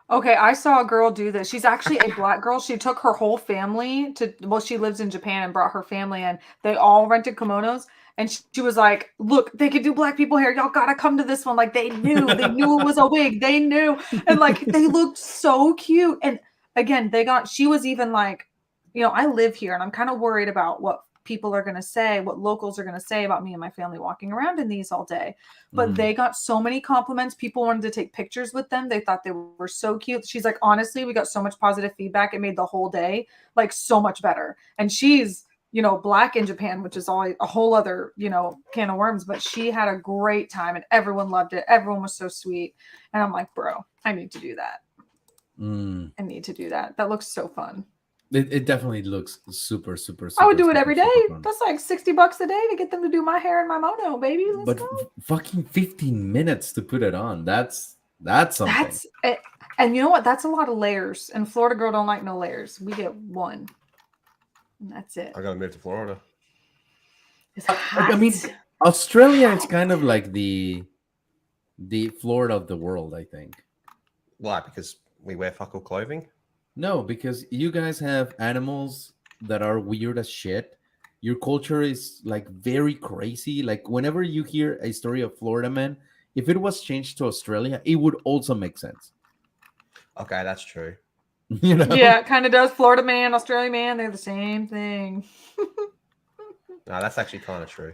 Okay, I saw a girl do this. She's actually a black girl. She took her whole family to, well, she lives in Japan and brought her family in. They all rented kimonos. And she was like, look, they could do black people hair. Y'all gotta come to this one. Like they knew it was a wig. They knew. And like they looked so cute. And again, she was even like, I live here and I'm kind of worried about what people are gonna say, what locals are gonna say about me and my family walking around in these all day. But they got so many compliments. People wanted to take pictures with them. They thought they were so cute. She's like, honestly, we got so much positive feedback. It made the whole day like so much better. And she's, black in Japan, which is all a whole other, can of worms. But she had a great time and everyone loved it. Everyone was so sweet. And I'm like, bro, I need to do that. I need to do that. That looks so fun. It definitely looks super, super, super. I would do it super, every super day. fun. That's like $60 a day to get them to do my hair and my mono, baby. Let's But go. fucking 15 minutes to put it on. That's something. That's it. And you know what? That's a lot of layers. And Florida girl don't like no layers. We get one. And that's it. I gotta move to Florida. It's hot. I mean, Australia is kind of like the Florida of the world, I think. Why? Because we wear fuck all clothing? No, because you guys have animals that are weird as shit. Your culture is like very crazy. Like whenever you hear a story of Florida man, if it was changed to Australia, it would also make sense. Okay, that's true. You know? Yeah, it kind of does. Florida man, Australia man, they're the same thing. No, that's actually kind of true.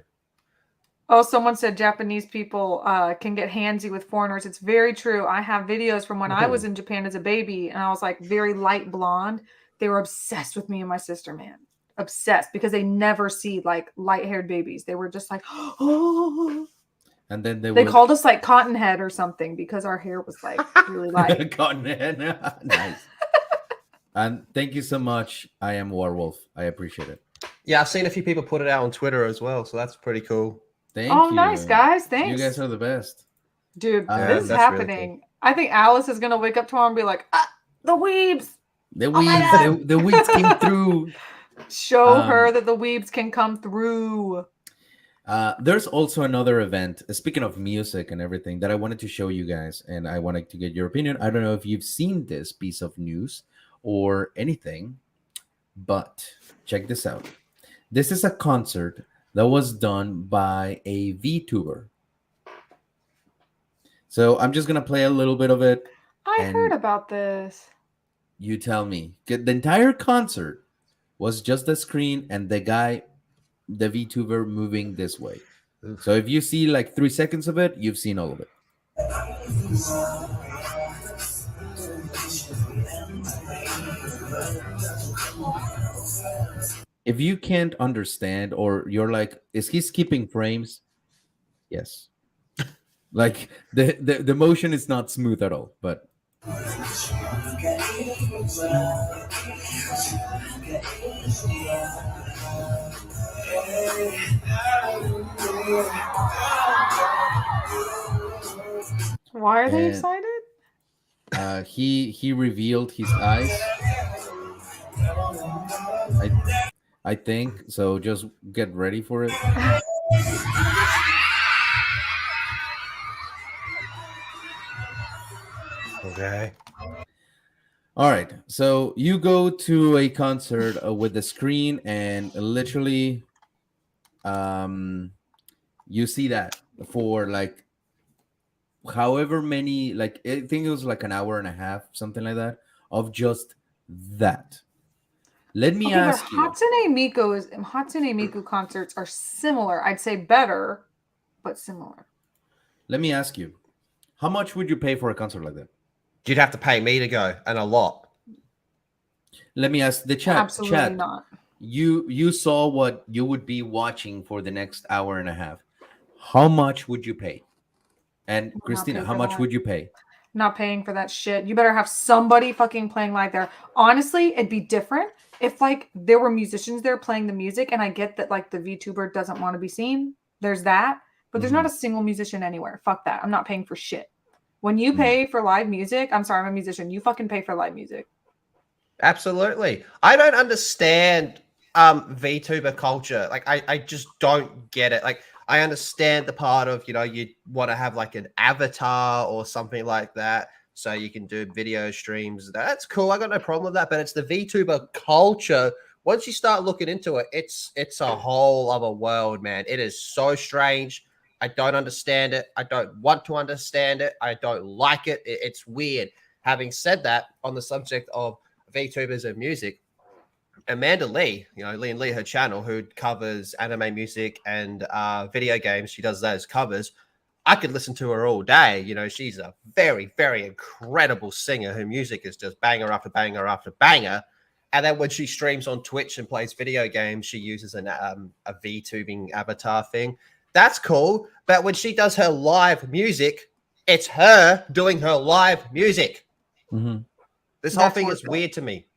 Oh, someone said Japanese people can get handsy with foreigners. It's very true. I have videos from when I was in Japan as a baby, and I was like very light blonde. They were obsessed with me and my sister, man. Obsessed, because they never see like light-haired babies. They were just like, oh. And then They called us like cotton head or something because our hair was like really light. Cotton head. Nice. And thank you so much. I am Warwolf. I appreciate it. Yeah, I've seen a few people put it out on Twitter as well, so that's pretty cool. Thank Oh, you. nice, guys. Thanks. You guys are the best. Dude, Yeah, this is that's really happening. I think Alice is gonna wake up tomorrow and be like, the weebs. The my weeds, God. the weeds came through. Show her that the weebs can come through. There's also another event, speaking of music and everything, that I wanted to show you guys, and I wanted to get your opinion. I don't know if you've seen this piece of news or anything, but check this out. This is a concert that was done by a VTuber. So I'm just going to play a little bit of it. I And heard about this. you tell me. The entire concert was just a screen and the guy, the VTuber, moving this way. So if you see like 3 seconds of it, you've seen all of it. If you can't understand, or you're like, is he skipping frames? Yes. Like the motion is not smooth at all, but Why are they And- excited? he revealed his eyes. I think so. Just get ready for it. Okay. All right. So you go to a concert with the screen, and literally, you see that for like however many, like I think it was like an hour and a half, something like that, of just that. Let me ask you. Hatsune Miku concerts are similar. I'd say better, but similar. Let me ask you. How much would you pay for a concert like that? You'd have to pay me to go, and a lot. Let me ask the chat. Absolutely Chat, not. you saw what you would be watching for the next hour and a half. How much would you pay? And not Christina, pay how for much that. would you pay? Not paying for that shit. You better have somebody fucking playing live there. Honestly, it'd be different if like there were musicians there playing the music, and I get that like the VTuber doesn't want to be seen. There's that, but there's not a single musician anywhere. Fuck that. I'm not paying for shit. When you pay for live music, I'm sorry, I'm a musician. You fucking pay for live music. Absolutely. I don't understand VTuber culture. Like I just don't get it. Like I understand the part of, you want to have like an avatar or something like that so you can do video streams. That's cool. I got no problem with that, but it's the VTuber culture. Once you start looking into it, it's a whole other world, man. It is so strange. I don't understand it. I don't want to understand it. I don't like it. It's weird. Having said that, on the subject of VTubers and music, Amanda Lee, Lee and Lee, her channel, who covers anime music and video games, she does those covers. I could listen to her all day. She's a very, very incredible singer. Her music is just banger after banger after banger. And then when she streams on Twitch and plays video games, she uses a VTubing avatar thing. That's cool. But when she does her live music, it's her doing her live music. Mm-hmm. This whole thing is weird to me.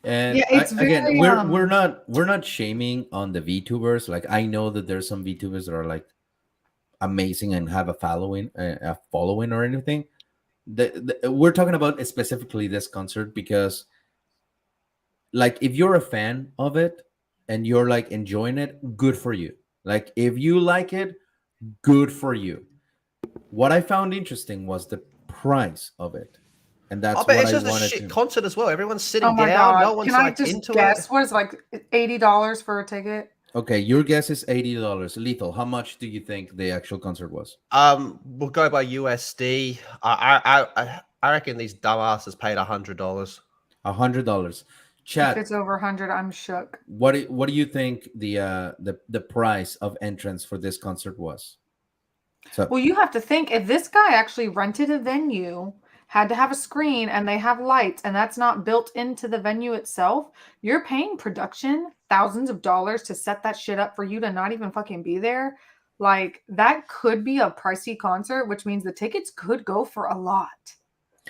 And Yeah, it's again, very, we're not shaming on the VTubers. Like I know that there's some VTubers that are like amazing and have a following or anything. We're talking about specifically this concert because, like, if you're a fan of it and you're like enjoying it, good for you. Like, if you like it, good for you. What I found interesting was the price of it. And that's what it's I just a wanted shit to. concert as well. Everyone's sitting Oh my down. god! No one's Can I like just into guess? it. What is it, like $80 for a ticket? Okay, your guess is $80. Lethal, how much do you think the actual concert was? We'll go by USD. I reckon these dumbasses paid $100. $100. If Chat, it's over 100, I'm shook. what do you think the price of entrance for this concert was? So Well, you have to think if this guy actually rented a venue, had to have a screen, and they have lights, and that's not built into the venue itself, you're paying production thousands of dollars to set that shit up for you to not even fucking be there. Like, that could be a pricey concert, which means the tickets could go for a lot.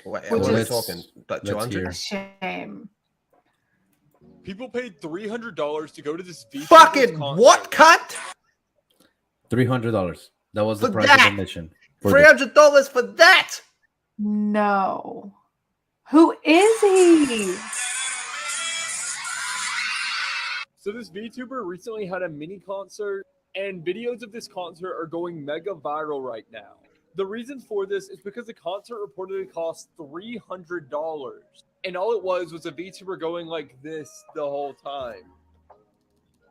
Wait, Which what are we is- talking? Like let's 200? hear. A shame. People paid $300 to go to this VTuber's Fucking concert. what cut? $300. That was the For price that? of admission. For the- $300 for that? No. Who is he? So this VTuber recently had a mini concert, and videos of this concert are going mega viral right now. The reason for this is because the concert reportedly cost $300, and all it was a VTuber going like this the whole time.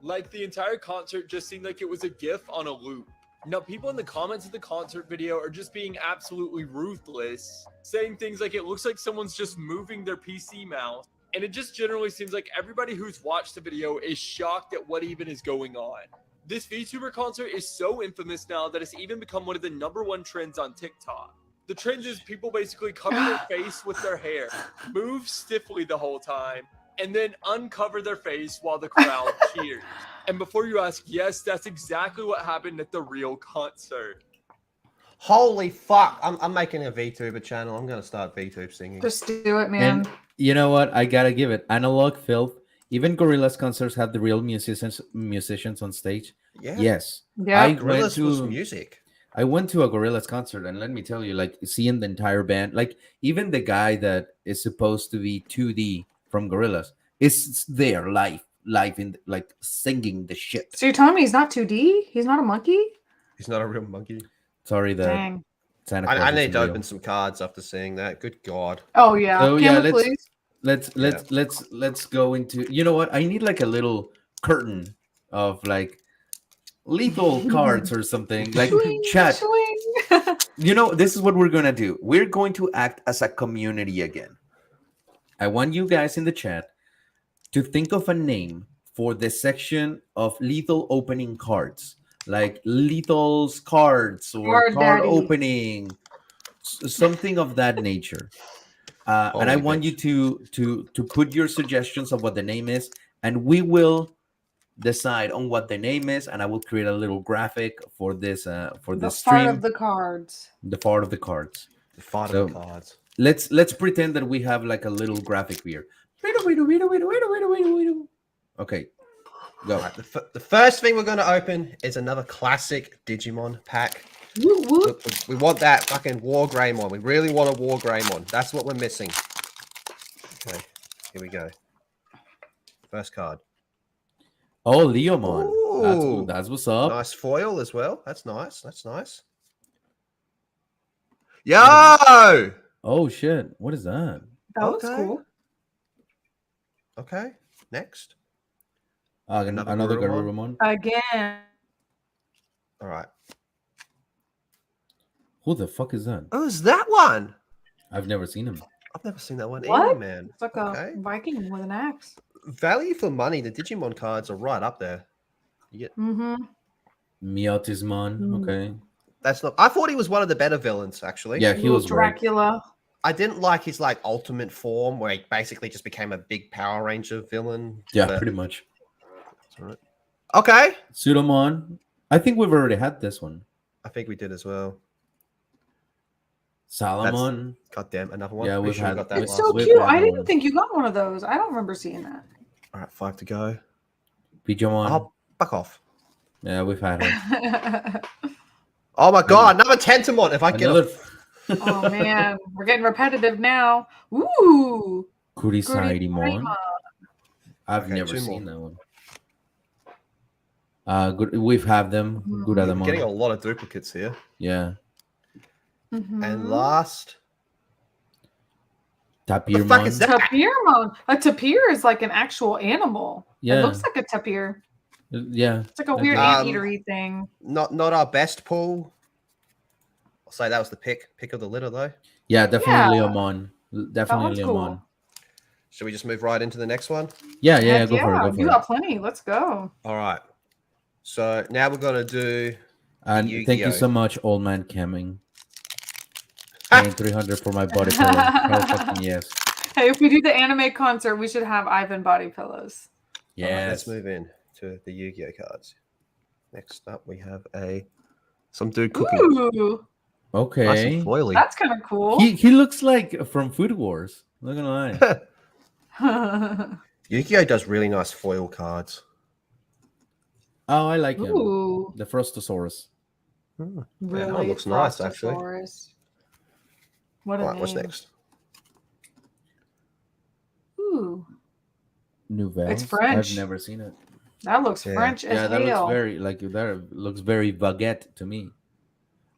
Like the entire concert just seemed like it was a GIF on a loop. Now, people in the comments of the concert video are just being absolutely ruthless, saying things like it looks like someone's just moving their PC mouse. And it just generally seems like everybody who's watched the video is shocked at what even is going on. This VTuber concert is so infamous now that it's even become one of the #1 trends on TikTok. The trend is people basically cover their face with their hair, move stiffly the whole time, and then uncover their face while the crowd cheers. And before you ask, yes, that's exactly what happened at the real concert. Holy fuck. I'm making a VTuber channel. I'm going to start VTube singing. Just do it, man. And you know what? I gotta give it analog filth. Even Gorillaz concerts have the real musicians on stage. Yeah. Yes, Yeah. I went Gorillaz was to music. I went to a Gorillaz concert, and let me tell you, like seeing the entire band, like even the guy that is supposed to be 2D from Gorillaz is there live in like singing the shit. So you're telling me he's not 2D? He's not a monkey? He's not a real monkey. Sorry that Dang. Santa Claus I need isn't to real. open some cards after seeing that. Good God. Oh yeah. So, Camera, yeah, please. let's go into. You know what? I need like a little curtain of like lethal cards or something. Like Swing, chat. swing. You know, this is what we're gonna do. We're going to act as a community again. I want you guys in the chat to think of a name for the section of lethal opening cards, like lethal's cards or Card card daddy. opening, something of that nature. And I Holy want bitch. you to put your suggestions of what the name is, and we will decide on what the name is, and I will create a little graphic for this The this part stream, of the cards. the part of the cards. The fight So- of the cards. Let's pretend that we have like a little graphic here. Okay, go. Alright, the first thing we're going to open is another classic Digimon pack. Woo, woo. We want that fucking War Greymon. We really want a War Greymon. That's what we're missing. Okay, here we go. First card. Oh, Leomon. Ooh. That's what's up. Nice foil as well. That's nice. That's nice. Yo! Oh shit! What is that? That looks Okay. cool. Okay, next. Another Garurumon. Garurumon. Again. All right. Who the fuck is that? Oh, is that one? I've never seen him. I've never seen that one What? either, man. It's like Okay. a Viking with an axe. Value for money. The Digimon cards are right up there. You get Mm-hmm. Miotismon. Hmm. Okay. that's not. I thought he was one of the better villains, actually. Yeah, he was great. Dracula. I didn't like his like ultimate form, where he basically just became a big Power Ranger villain. Yeah, but pretty much. it's all right. Okay. Pseudomon. I think we've already had this one. I think we did as well. Salamon. God damn, another one. Yeah, Pretty we've sure we had- got that It's last so we've cute. had I didn't one. think you got one of those. I don't remember seeing that. All right, 5 to go. Pijamon. Oh, fuck off. Yeah, we've had her. Oh my god, another Tentamon. If I get Another Oh man, we're getting repetitive now. Ooh. Kurisaidimon. I've Okay, never 2 seen more. that one. Good. We've had them. Good I'm getting a Adamon. lot of duplicates here. Yeah. Mhm. And last, Tapirmon. the fuck is that? Tapirmon. A tapir is like an actual animal. Yeah. It looks like a tapir. Yeah. It's like a weird anteater-y thing. Not our best pull. I'll say that was the pick of the litter though. Yeah, definitely Yeah. Leomon. That Definitely one's Leomon. cool. Should we just move right into the next one? Yeah, yeah, Heck go for it. Go You for it. got plenty. Let's go. All right. So now we're gonna do. And thank you Yu-Gi-Oh. so much, old man Camming. Paying 300 for my body pillow. Hell fucking yes. Hey, if we do the anime concert, we should have Ivan body pillows. All right, Yes. let's move in to the Yu-Gi-Oh cards. Next up, we have some dude cooking. Ooh, Nice Okay. and foily. that's kind of cool. He looks like from Food Wars. Not gonna lie. Yu-Gi-Oh does really nice foil cards. Oh, I like him. Ooh, The Frostosaurus. Hmm. really? that one looks nice, actually. Frostosaurus. What a All right, name. what's next? Ooh, Nouvelle. It's French. I've never seen it. that looks Yeah. French as Yeah, that hell. looks very baguette to me.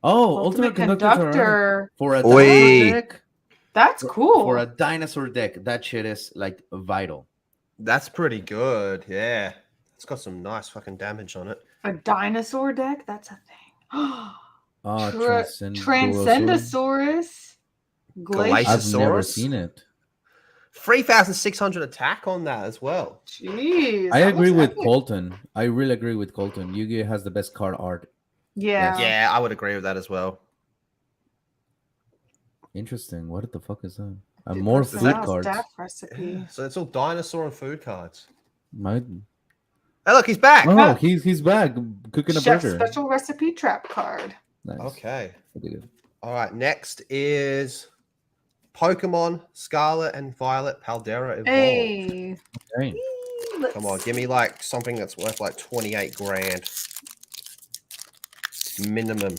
Oh, Ultimate Conductor's alright. Conductor. For a Oi. dinosaur deck. That's cool. For a dinosaur deck, that shit is like vital. That's pretty good. Yeah, it's got some nice fucking damage on it. A dinosaur deck? That's a thing. Oh, Transcendosaurus. Glacius. I've never Glaciasaurus? seen it. 3,600 attack on that as well. Jeez. I that agree looks with epic. Colton. I really agree with Colton. Yu-Gi-Oh has the best card art. Yeah. Yeah, I would agree with that as well. Interesting. What the fuck is that? Dude, More what's food that? cards. Staff recipe. So it's all dinosaur and food cards. My... Hey, look, he's back. Oh, he's back cooking a Chef burger. special recipe trap card. Nice. Okay. Pretty good. All right. Next is Pokemon Scarlet and Violet Paldera Evolved. Hey. Okay. Come on, give me like something that's worth like 28 grand minimum.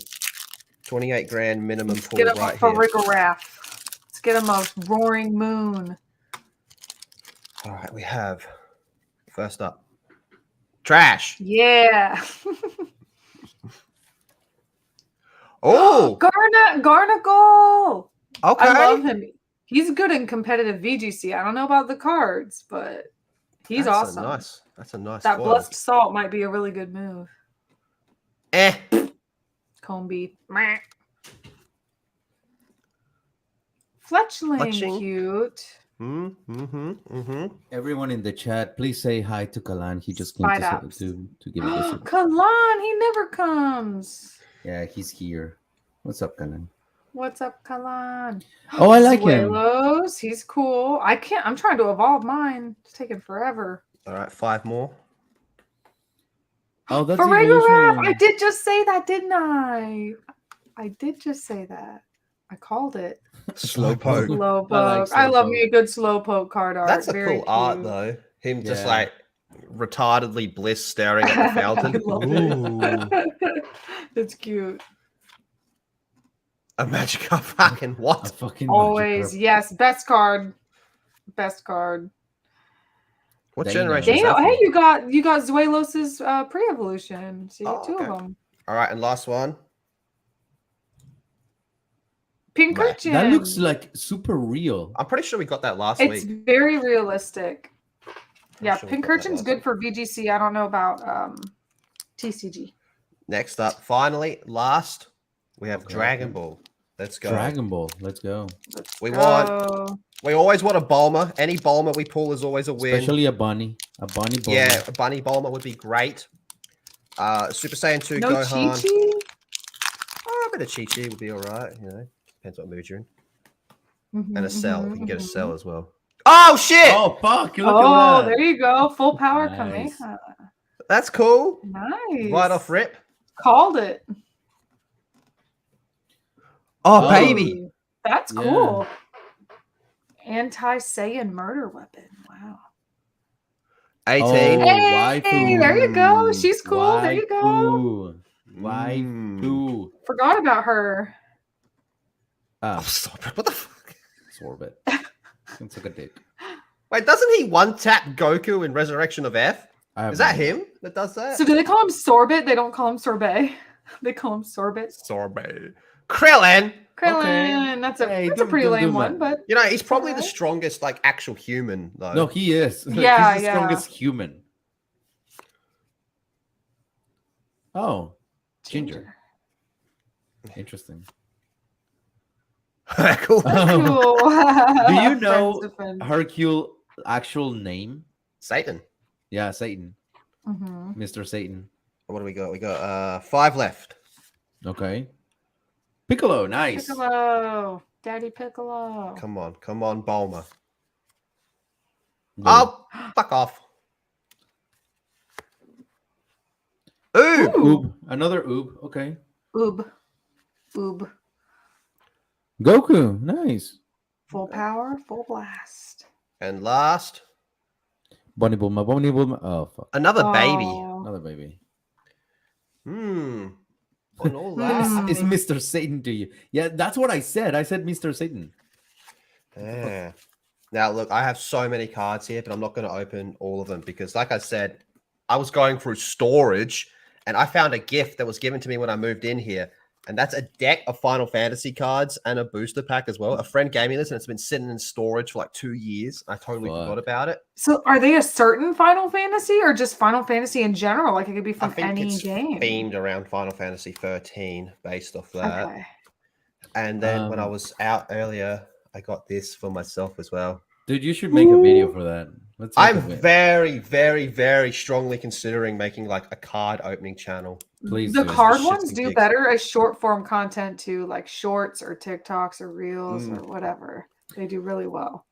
28 grand minimum Let's pool get him right a for here. Rigoraph. Let's get him a roaring moon. All right, we have first up trash. Yeah. Oh, Garnagle. okay. I love him. He's good in competitive VGC. I don't know about the cards, but he's That's awesome. That's a nice. That foil. blessed salt might be a really good move. Eh. Combi. Meh. Fletchling, Fletching. cute. Everyone in the chat, please say hi to Kalan. He just came Spide to apps. give a visit. Kalan, he never comes. Yeah, he's here. What's up, Kalan? What's up, Kalan? Oh, I like him. Zuelos, he's cool. I'm trying to evolve mine. It's taking forever. All right, 5 more. Oh, that's For Rigoraph, evolution. I did just say that, didn't I? I did just say that. I called it. Slowpoke. Slowpoke. I I, like love Slowpoke. me a good Slowpoke card art. That's a Very cool art cute. though. Him just Yeah. like retardedly bliss staring at the fountain. I love it. It's cute. A Magikarp fucking A what? fucking Always, Magikarp. yes. Best card. Best card. What Dano. generation is Dano, that hey, from? you got Zuelos's pre-evolution. So you got Oh, two okay. of them. All right, and last one. Pinkerton. That looks like super real. I'm pretty sure we got that last It's week. very realistic. Yeah, sure we got that Pinkerton's last good week. for VGC. I don't know about TCG. Next up, finally, last, we have Okay. Dragon Ball. Let's go. Dragon Ball. Let's go. Let's We go. We always want a Bulma. Any Bulma we pull is always a win. Especially a bunny. A bunny Bulma. Yeah, a Bunny Bulma would be great. Super Saiyan 2 No Gohan. Chi-Chi? Oh, a bit of Chi-Chi would be all right. You know, depends what mood you're in. Mhm, And a cell. mhm, You can get a mhm. cell as well. Oh, shit! Oh, fuck. Look Oh, at that. there you go. Full power Nice. Kameha. That's cool. Nice. Right off rip. Called it. Oh, Oh. baby. That's Yeah. cool. Anti-Saiyan murder weapon. Wow. 18. Oh, Hey, waifu. there you go. She's cool. There you go. Waifu. Mm. Waifu. Forgot about her. Oh, Ah, stop it. What the fuck? sorbet. It's like a dick. Wait, doesn't he one tap Goku in Resurrection of F? I have Is that no idea. him that does that? So do they call him Sorbet? They don't call him Sorbet. They call him Sorbet. Sorbet. Krillin. Krillin. That's a Hey, that's a don't- pretty don't lame do one, that. but You know, he's probably the Alright. strongest, like, actual human, though. No, he is. Yeah, He's the yeah. strongest human. Oh, ginger. Interesting. Cool. That's cool. Do you Friends know defend. Hercule actual name? Satan. Yeah, Satan. Mhm. Mr. Satan. What do we got? We got 5 left. Okay. Piccolo, nice. Piccolo, Daddy Piccolo. Come on, Bulma. Boo. Oh, fuck off. Ooh. Oob. Another oob. Okay. Oob. Goku, nice. Full power, full blast. And last, Bunny Bulma, Bunny Bulma. Oh, fuck. another baby. Oh. Another baby. On all Is that. Mr. Satan to you? Yeah, that's what I said. I said Mr. Satan. Yeah. Now, look, I have so many cards here, but I'm not going to open all of them because, like I said, I was going through storage and I found a gift that was given to me when I moved in here. And that's a deck of Final Fantasy cards and a booster pack as well. A friend gave me this and it's been sitting in storage for like 2 years. I totally forgot about it. So are they a certain Final Fantasy or just Final Fantasy in general? Like it could be I from think any it's game. themed around Final Fantasy 13 based off that. Okay. And then when I was out earlier, I got this for myself as well. Dude, you should make a video for that. Let's make I'm a video. very, very, very strongly considering making like a card opening channel. Please The do. card Shits ones and do gigs. better as short form content too, like shorts or TikToks or reels Mm. or whatever. They do really well.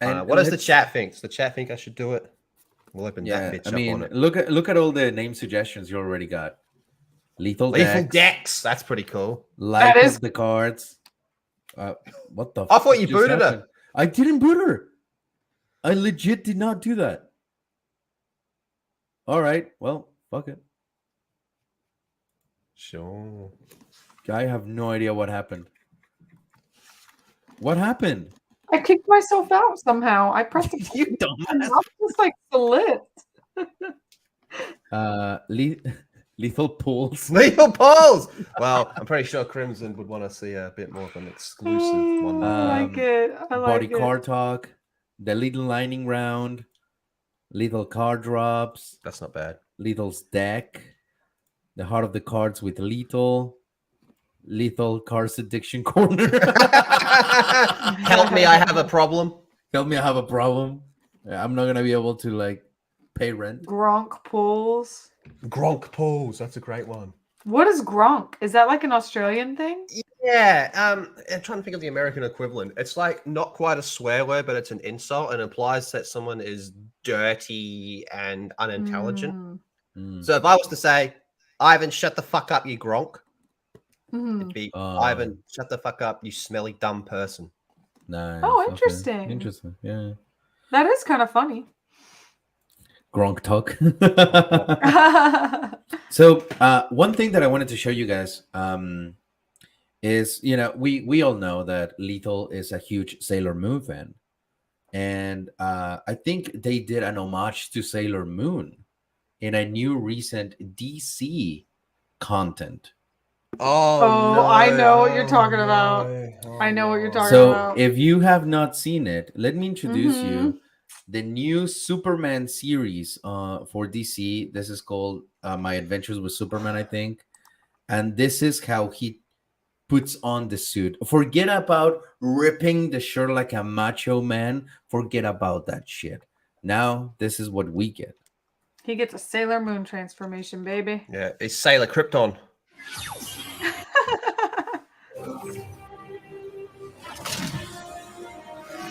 And What does the let's- chat think? Does the chat think I should do it? We'll open Yeah, that bitch I up mean, on it. look at all the name suggestions you already got. Lethal Lethal Dex, Dex. That's pretty cool. Like That is- of the cards. What the? I thought fuck you just booted her. happened? I didn't boot her. I legit did not do that. All right, well, fuck it. Sure. I have no idea what happened. What happened? I kicked myself out somehow. I pressed a You dumbass. I'm just like split. Lethal pulls. Lethal Pulls. Well, I'm pretty sure Crimson would want to see a bit more of an exclusive one. I like it. I like Body it. card talk. The lethal lightning round. Lethal card drops. That's not bad. Lethal's deck. The heart of the cards with lethal. Lethal cards addiction corner. Help me, I have a problem. Help me, I have a problem. I'm not gonna be able to like pay rent. Gronk pulls. Gronk Pulls. That's a great one. What is Gronk? Is that like an Australian thing? Yeah, I'm trying to think of the American equivalent. It's like not quite a swear word, but it's an insult and implies that someone is dirty and unintelligent. Mm. So if I was to say, Ivan, shut the fuck up, you Gronk, Mhm. it'd be Ivan, shut the fuck up, you smelly dumb person. Nice. Oh, okay. interesting. Interesting. Yeah. That is kind of funny. Gronk talk. So one thing that I wanted to show you guys is, we all know that Lethal is a huge Sailor Moon fan. And I think they did an homage to Sailor Moon in a new recent DC content. Oh, I know what you're talking about. I know what you're talking So about. if you have not seen it, let me introduce Mhm. you the new Superman series for DC. This is called My Adventures with Superman, I think. And this is how he puts on the suit. Forget about ripping the shirt like a macho man. Forget about that shit. Now, this is what we get. He gets a Sailor Moon transformation, baby. Yeah, it's Sailor Krypton.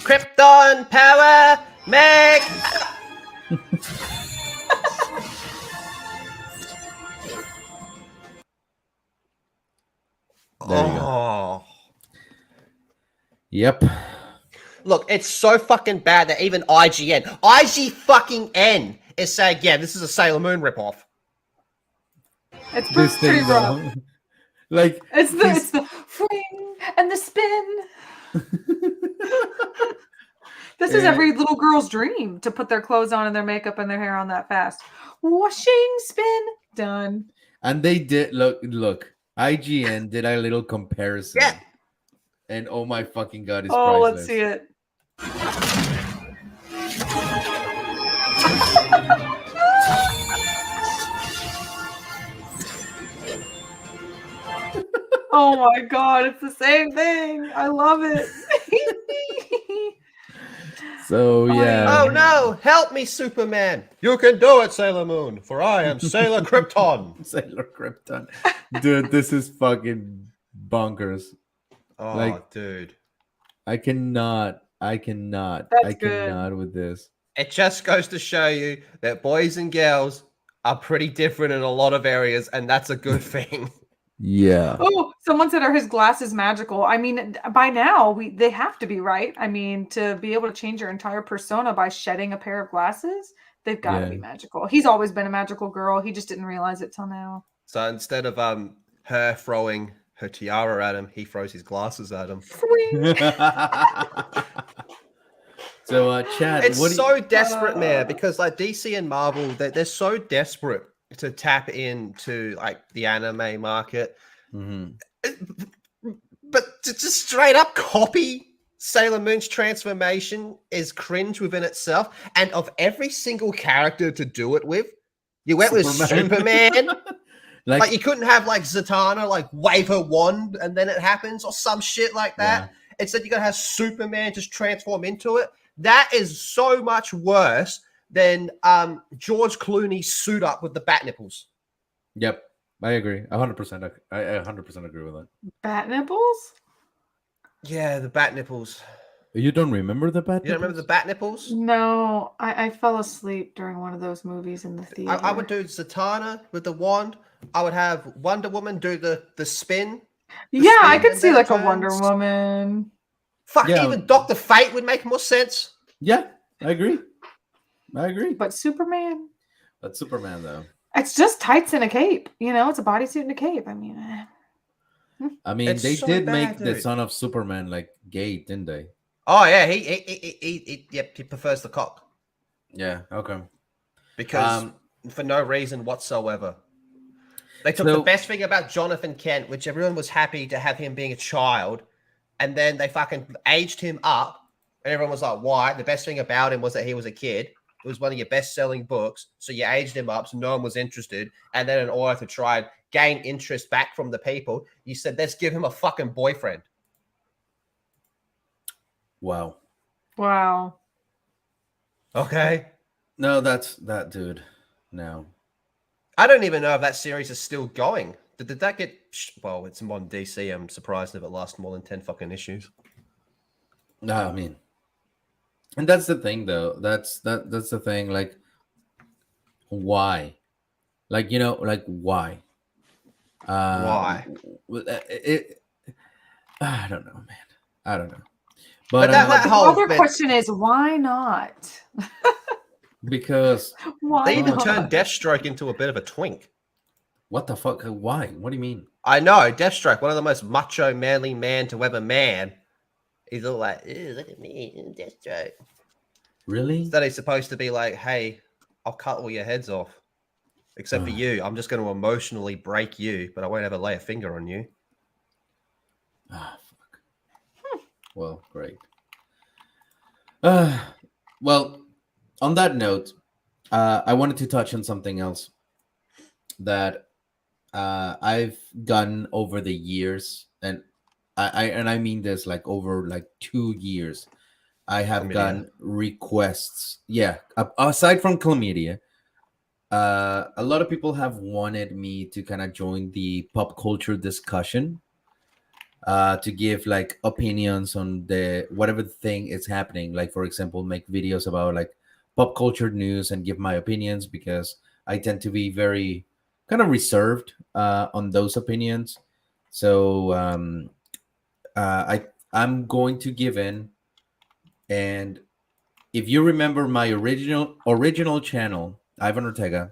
Krypton power meg. There you go. Oh. Yep. Look, it's so fucking bad that even IG fucking N is saying, yeah, this is a Sailor Moon ripoff. It's This pretty thing, rough. though. Like, It's the fling and the spin. This is Yeah. every little girl's dream to put their clothes on and their makeup and their hair on that fast. Washing, spin, done. and they did look. IGN did a little comparison. Yeah. And oh my fucking god, it's Oh, priceless. let's see it. Oh my god, it's the same thing. I love it. So yeah. Oh no, help me, Superman. You can do it, Sailor Moon, for I am Sailor Krypton. Sailor Krypton. Dude, this is fucking bonkers. Oh, Like- dude. I cannot That's good. with this. It just goes to show you that boys and girls are pretty different in a lot of areas, and that's a good thing. Yeah. Oh, someone said, are his glasses magical? I mean, by now they have to be, right? I mean, to be able to change your entire persona by shedding a pair of glasses, they've got to be Yeah. magical. He's always been a magical girl. He just didn't realize it till now. So instead of her throwing her tiara at him, he throws his glasses at him. So Chad, It's what do so desperate, man, because like DC and Marvel, they're so desperate to tap into like the anime market. Mhm. But to just straight up copy Sailor Moon's transformation is cringe within itself. And of every single character to do it with, you went with Superman. Like you couldn't have like Zatanna like wave her wand and then it happens or some shit like that. Instead, you gotta have Superman just transform into it. That is so much worse than George Clooney's suit up with the bat nipples. Yep, I agree. 100%. I 100% agree with that. Bat nipples? Yeah, the bat nipples. You don't remember the bat? You don't remember the bat nipples? No, I fell asleep during one of those movies in the theater. I would do Zatanna with the wand. I would have Wonder Woman do the spin. Yeah, I spin could and see then like a turns. Wonder Woman. Fuck, Yeah. even Dr. Fate would make more sense. Yeah, I agree. But Superman, But Superman though. it's just tights and a cape. You know, it's a bodysuit and a cape. I mean, I mean, It's they so did bad, make the dude. son of Superman like gay, didn't they? Oh yeah, he prefers the cock Yeah. Okay. because for no reason whatsoever. They took the So- best thing about Jonathan Kent, which everyone was happy to have him being a child, and then they fucking aged him up, and everyone was like, "Why?" The best thing about him was that he was a kid. It was one of your best-selling books, so you aged him up, so no one was interested. And then in order to try and gain interest back from the people, you said, "Let's give him a fucking boyfriend." Wow. wow. Okay. No, that's that dude. No. I don't even know if that series is still going. Did that get... Well, it's on DC. I'm surprised if it lasts more than 10 fucking issues. No, I mean, and that's the thing, though. That's the thing. Like, why? Like, you know, like why? Why? I don't know, man. I don't know. But But that The whole other bit- question is, why not? because Why They even not? turned Deathstroke into a bit of a twink. what the fuck? Why? What do you mean? I know, Deathstroke, one of the most macho, manly man to ever man. He's all like, "Ew, look at me, Deathstroke." Really? Instead, he's supposed to be like, "Hey, I'll cut all your heads off. Except for you. I'm just going to emotionally break you, but I won't ever lay a finger on you." Ah, fuck. Well, great. Well, on that note, I wanted to touch on something else that I've done over the years, and I mean this like over like 2 years. I have Chlamydia. done requests. Yeah, aside from chlamydia, a lot of people have wanted me to kind of join the pop culture discussion, to give like opinions on the whatever thing is happening. Like, for example, make videos about like pop culture news and give my opinions, because I tend to be very kind of reserved on those opinions. So I'm going to give in. And if you remember my original channel, Ivan Ortega,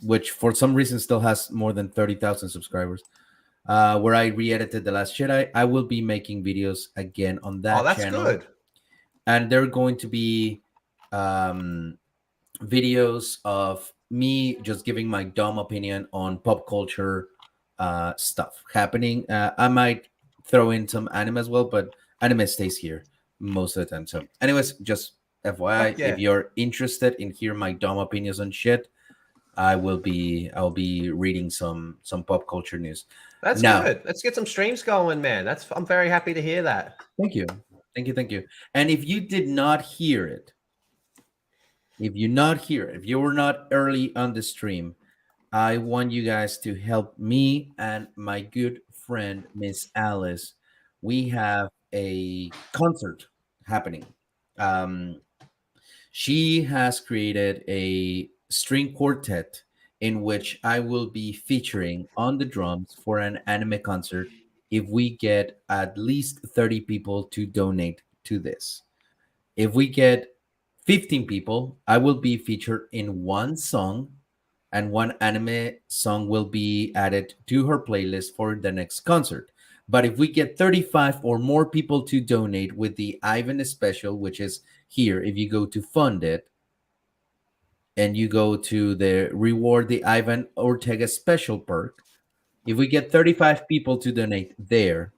which for some reason still has more than 30,000 subscribers, where I re-edited The Last Jedi, I will be making videos again on that Oh, that's channel. good. And they're going to be videos of me just giving my dumb opinion on pop culture stuff happening. I might throw in some anime as well, but anime stays here most of the time. So anyways, just FYI, Fuck yeah. if you're interested in hearing my dumb opinions on shit, I'll be reading some pop culture news. That's Now, good. Let's get some streams going, man. I'm very happy to hear that. thank you. And if you did not hear it, if you were not early on the stream, I want you guys to help me and my good friend Miss Alice. We have a concert happening. Um, she has created a string quartet in which I will be featuring on the drums for an anime concert if we get at least 30 people to donate to this. If we get 15 people, I will be featured in one song, and one anime song will be added to her playlist for the next concert. But if we get 35 or more people to donate with the Ivan special, which is here, if you go to fund it and you go to the reward the Ivan Ortega special perk, if we get 35 people to donate there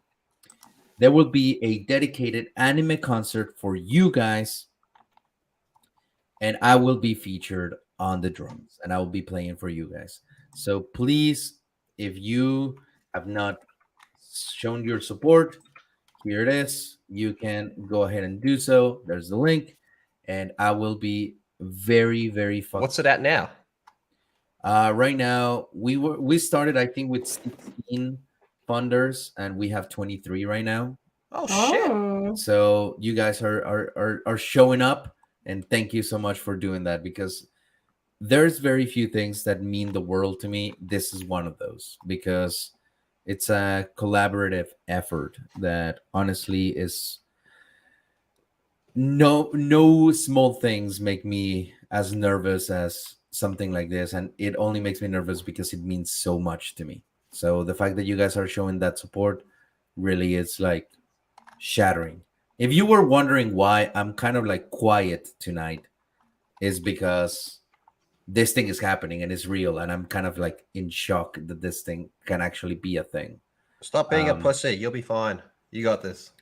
will be a dedicated anime concert for you guys, and I will be featured on the drums and I will be playing for you guys. So please, if you have not shown your support, here it is. You can go ahead and do so. There's the link, and I will be very, very fucking. What's it at now? Right now, we started, I think, with 16 funders, and we have 23 right now. Oh shit! Oh. So you guys are showing up, and thank you so much for doing that, because there's very few things that mean the world to me. This is one of those, because it's a collaborative effort that honestly is no small things make me as nervous as something like this, and it only makes me nervous because it means so much to me. So the fact that you guys are showing that support really is like shattering. If you were wondering why I'm kind of like quiet tonight, is because this thing is happening and it's real, and I'm kind of like in shock that this thing can actually be a thing. Stop being a pussy. You'll be fine. You got this.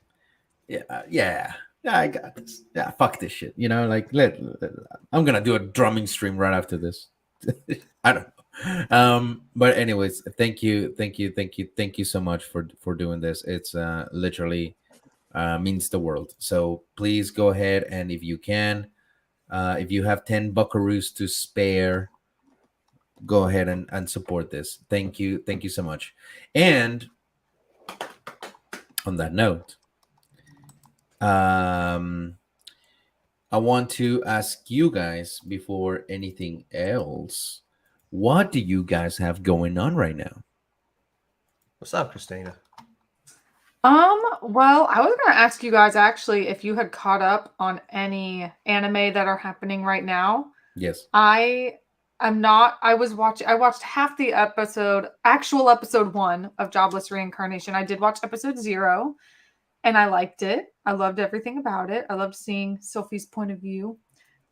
Yeah, I got this. Yeah, fuck this shit. You know, like I'm gonna do a drumming stream right after this. I don't know. But anyways, thank you so much for doing this. It's literally means the world. So please go ahead, and if you can, if you have 10 buckaroos to spare, go ahead and support this. Thank you so much. And on that note, I want to ask you guys, before anything else, what do you guys have going on right now? What's up, Christina? Well, I was gonna ask you guys actually if you had caught up on any anime that are happening right now. Yes. I watched half the actual episode 1 of Jobless Reincarnation. I did watch episode 0, and I liked it. I loved everything about it. I loved seeing Sophie's point of view.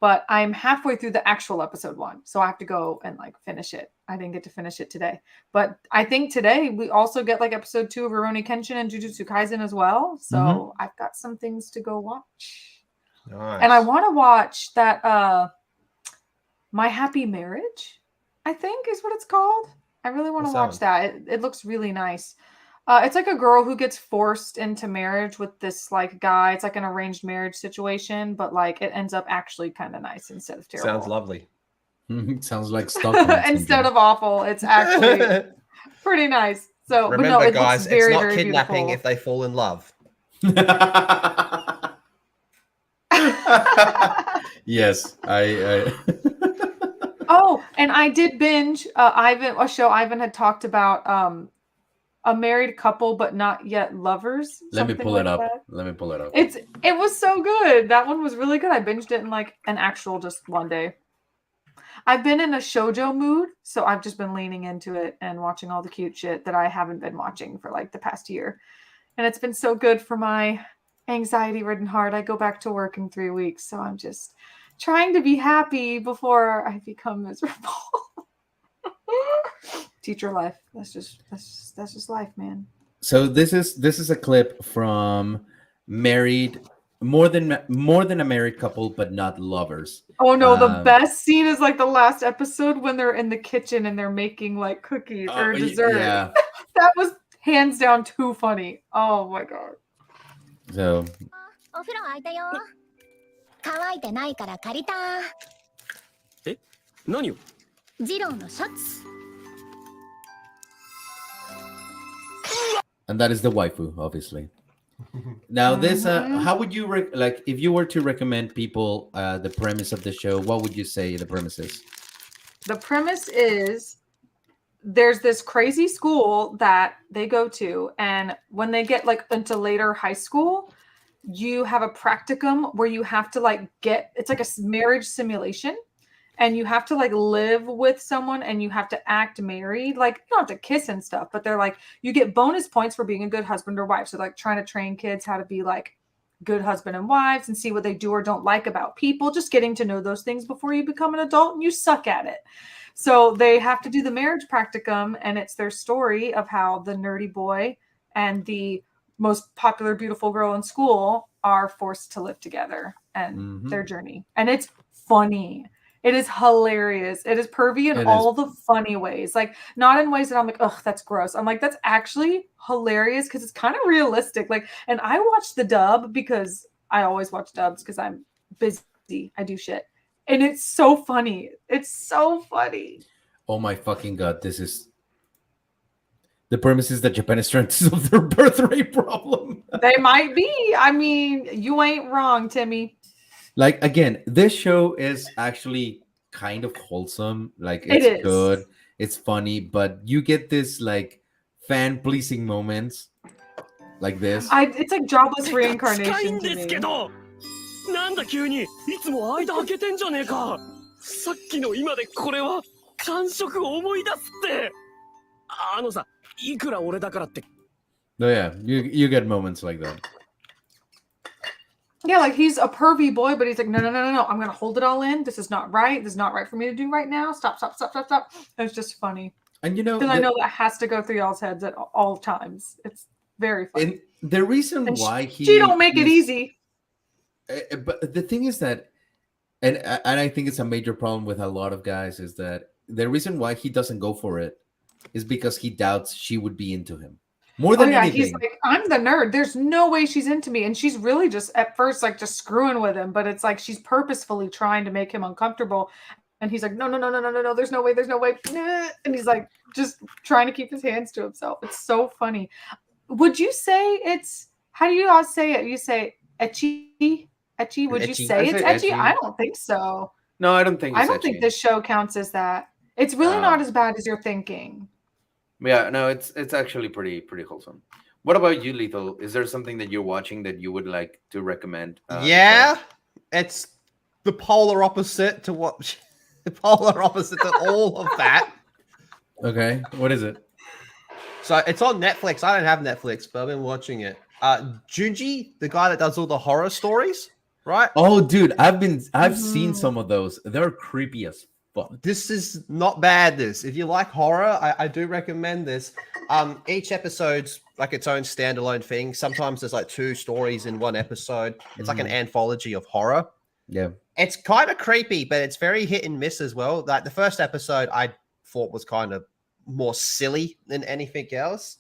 But I'm halfway through the actual episode 1, so I have to go and like finish it. I didn't get to finish it today, but I think today we also get like episode 2 of Rurouni Kenshin and Jujutsu Kaisen as well. So I've got some things to go watch. Nice. And I want to watch that My Happy Marriage, I think is what it's called. I really want to watch that. It looks really nice. It's like a girl who gets forced into marriage with this like guy. It's like an arranged marriage situation, but like it ends up actually kind of nice instead of terrible. Sounds lovely. Sounds like Stockholm. Instead of awful, it's actually pretty nice. So remember, but no, it guys, looks very, it's not very kidnapping beautiful. if they fall in love. Yes, I Oh, and I did binge a show Ivan had talked about, a married couple but not yet lovers. Let me pull it up. That. Let me pull it up. It was so good. That one was really good. I binged it in like an actual just one day. I've been in a shoujo mood, so I've just been leaning into it and watching all the cute shit that I haven't been watching for like the past year. And it's been so good for my anxiety-ridden heart. I go back to work in 3 weeks, so I'm just trying to be happy before I become miserable. Teacher life. That's just life, man. So this is a clip from Married more than a married couple, but not lovers. Oh no, the Um, best scene is like the last episode when they're in the kitchen and they're making like cookies or dessert. Yeah. That was hands down too funny. Oh my god. So お風呂空いたよ。乾いてないから借りた。何を？ジローのシャツ。 and that is the waifu, obviously. Now, this how would you like if you were to recommend people the premise of the show? What would you say the premise is? The premise is there's this crazy school that they go to, and when they get like into later high school, you have a practicum where you have to like it's like a marriage simulation, and you have to like live with someone and you have to act married. Like, you don't have to kiss and stuff, but they're like, you get bonus points for being a good husband or wife. So like trying to train kids how to be like good husband and wives and see what they do or don't like about people, just getting to know those things before you become an adult and you suck at it. So they have to do the marriage practicum, and it's their story of how the nerdy boy and the most popular beautiful girl in school are forced to live together and their journey. And it's funny. It is hilarious. It is pervy in all the funny ways. Like, not in ways that I'm like, ugh, that's gross. I'm like, that's actually hilarious because it's kind of realistic. Like, and I watch the dub because I always watch dubs because I'm busy. I do shit. And it's so funny. It's so funny. Oh my fucking god! This is the premise is that Japan is trying to solve their birth rate problem. They might be. I mean, you ain't wrong, Timmy. Like, again, this show is actually kind of wholesome. Like, It it's is. good, it's funny, but you get this like fan pleasing moments like this. It's like jobless 近い reincarnation ん to です me. けど、なんだ急にいつも間開けてんじゃねえか。さっきの今でこれは感触を思い出すって。あのさ、いくら俺だからって。 No, yeah, you get moments like that. Yeah, like he's a pervy boy, but he's like, no. I'm gonna hold it all in. This is not right. This is not right for me to do right now. Stop. It's just funny. And you know, Because I know that has to go through y'all's heads at all times. It's very funny. and the reason And why she don't make it easy. But the thing is that, and I think it's a major problem with a lot of guys, is that the reason why he doesn't go for it is because he doubts she would be into him more than anything. He's like, I'm the nerd. There's no way she's into me. And she's really just at first like just screwing with him, but it's like she's purposefully trying to make him uncomfortable. And he's like, no, there's no way. Nah. And he's like just trying to keep his hands to himself. It's so funny. Would you say it's, how do you all say it? You say etchy? Etchy? Would you Etchy. say I it's say etchy? etchy. I don't think so. No, I don't think. I It's don't think etchy. this show counts as that. It's really not as bad as you're thinking. Yeah, no, it's actually pretty wholesome. What about you, Lethal? Is there something that you're watching that you would like to recommend? Yeah, it's the polar opposite to what the polar opposite to all of that. Okay, what is it? So it's on Netflix. I don't have Netflix, but I've been watching it. Junji, the guy that does all the horror stories, right? Oh, dude, I've seen some of those. They're creepy as fuck. This is not bad. If you like horror, I do recommend this. Each episode's like its own standalone thing. Sometimes there's like 2 stories in one episode. It's like an anthology of horror. Yeah. It's kind of creepy, but it's very hit and miss as well. Like the first episode I thought was kind of more silly than anything else.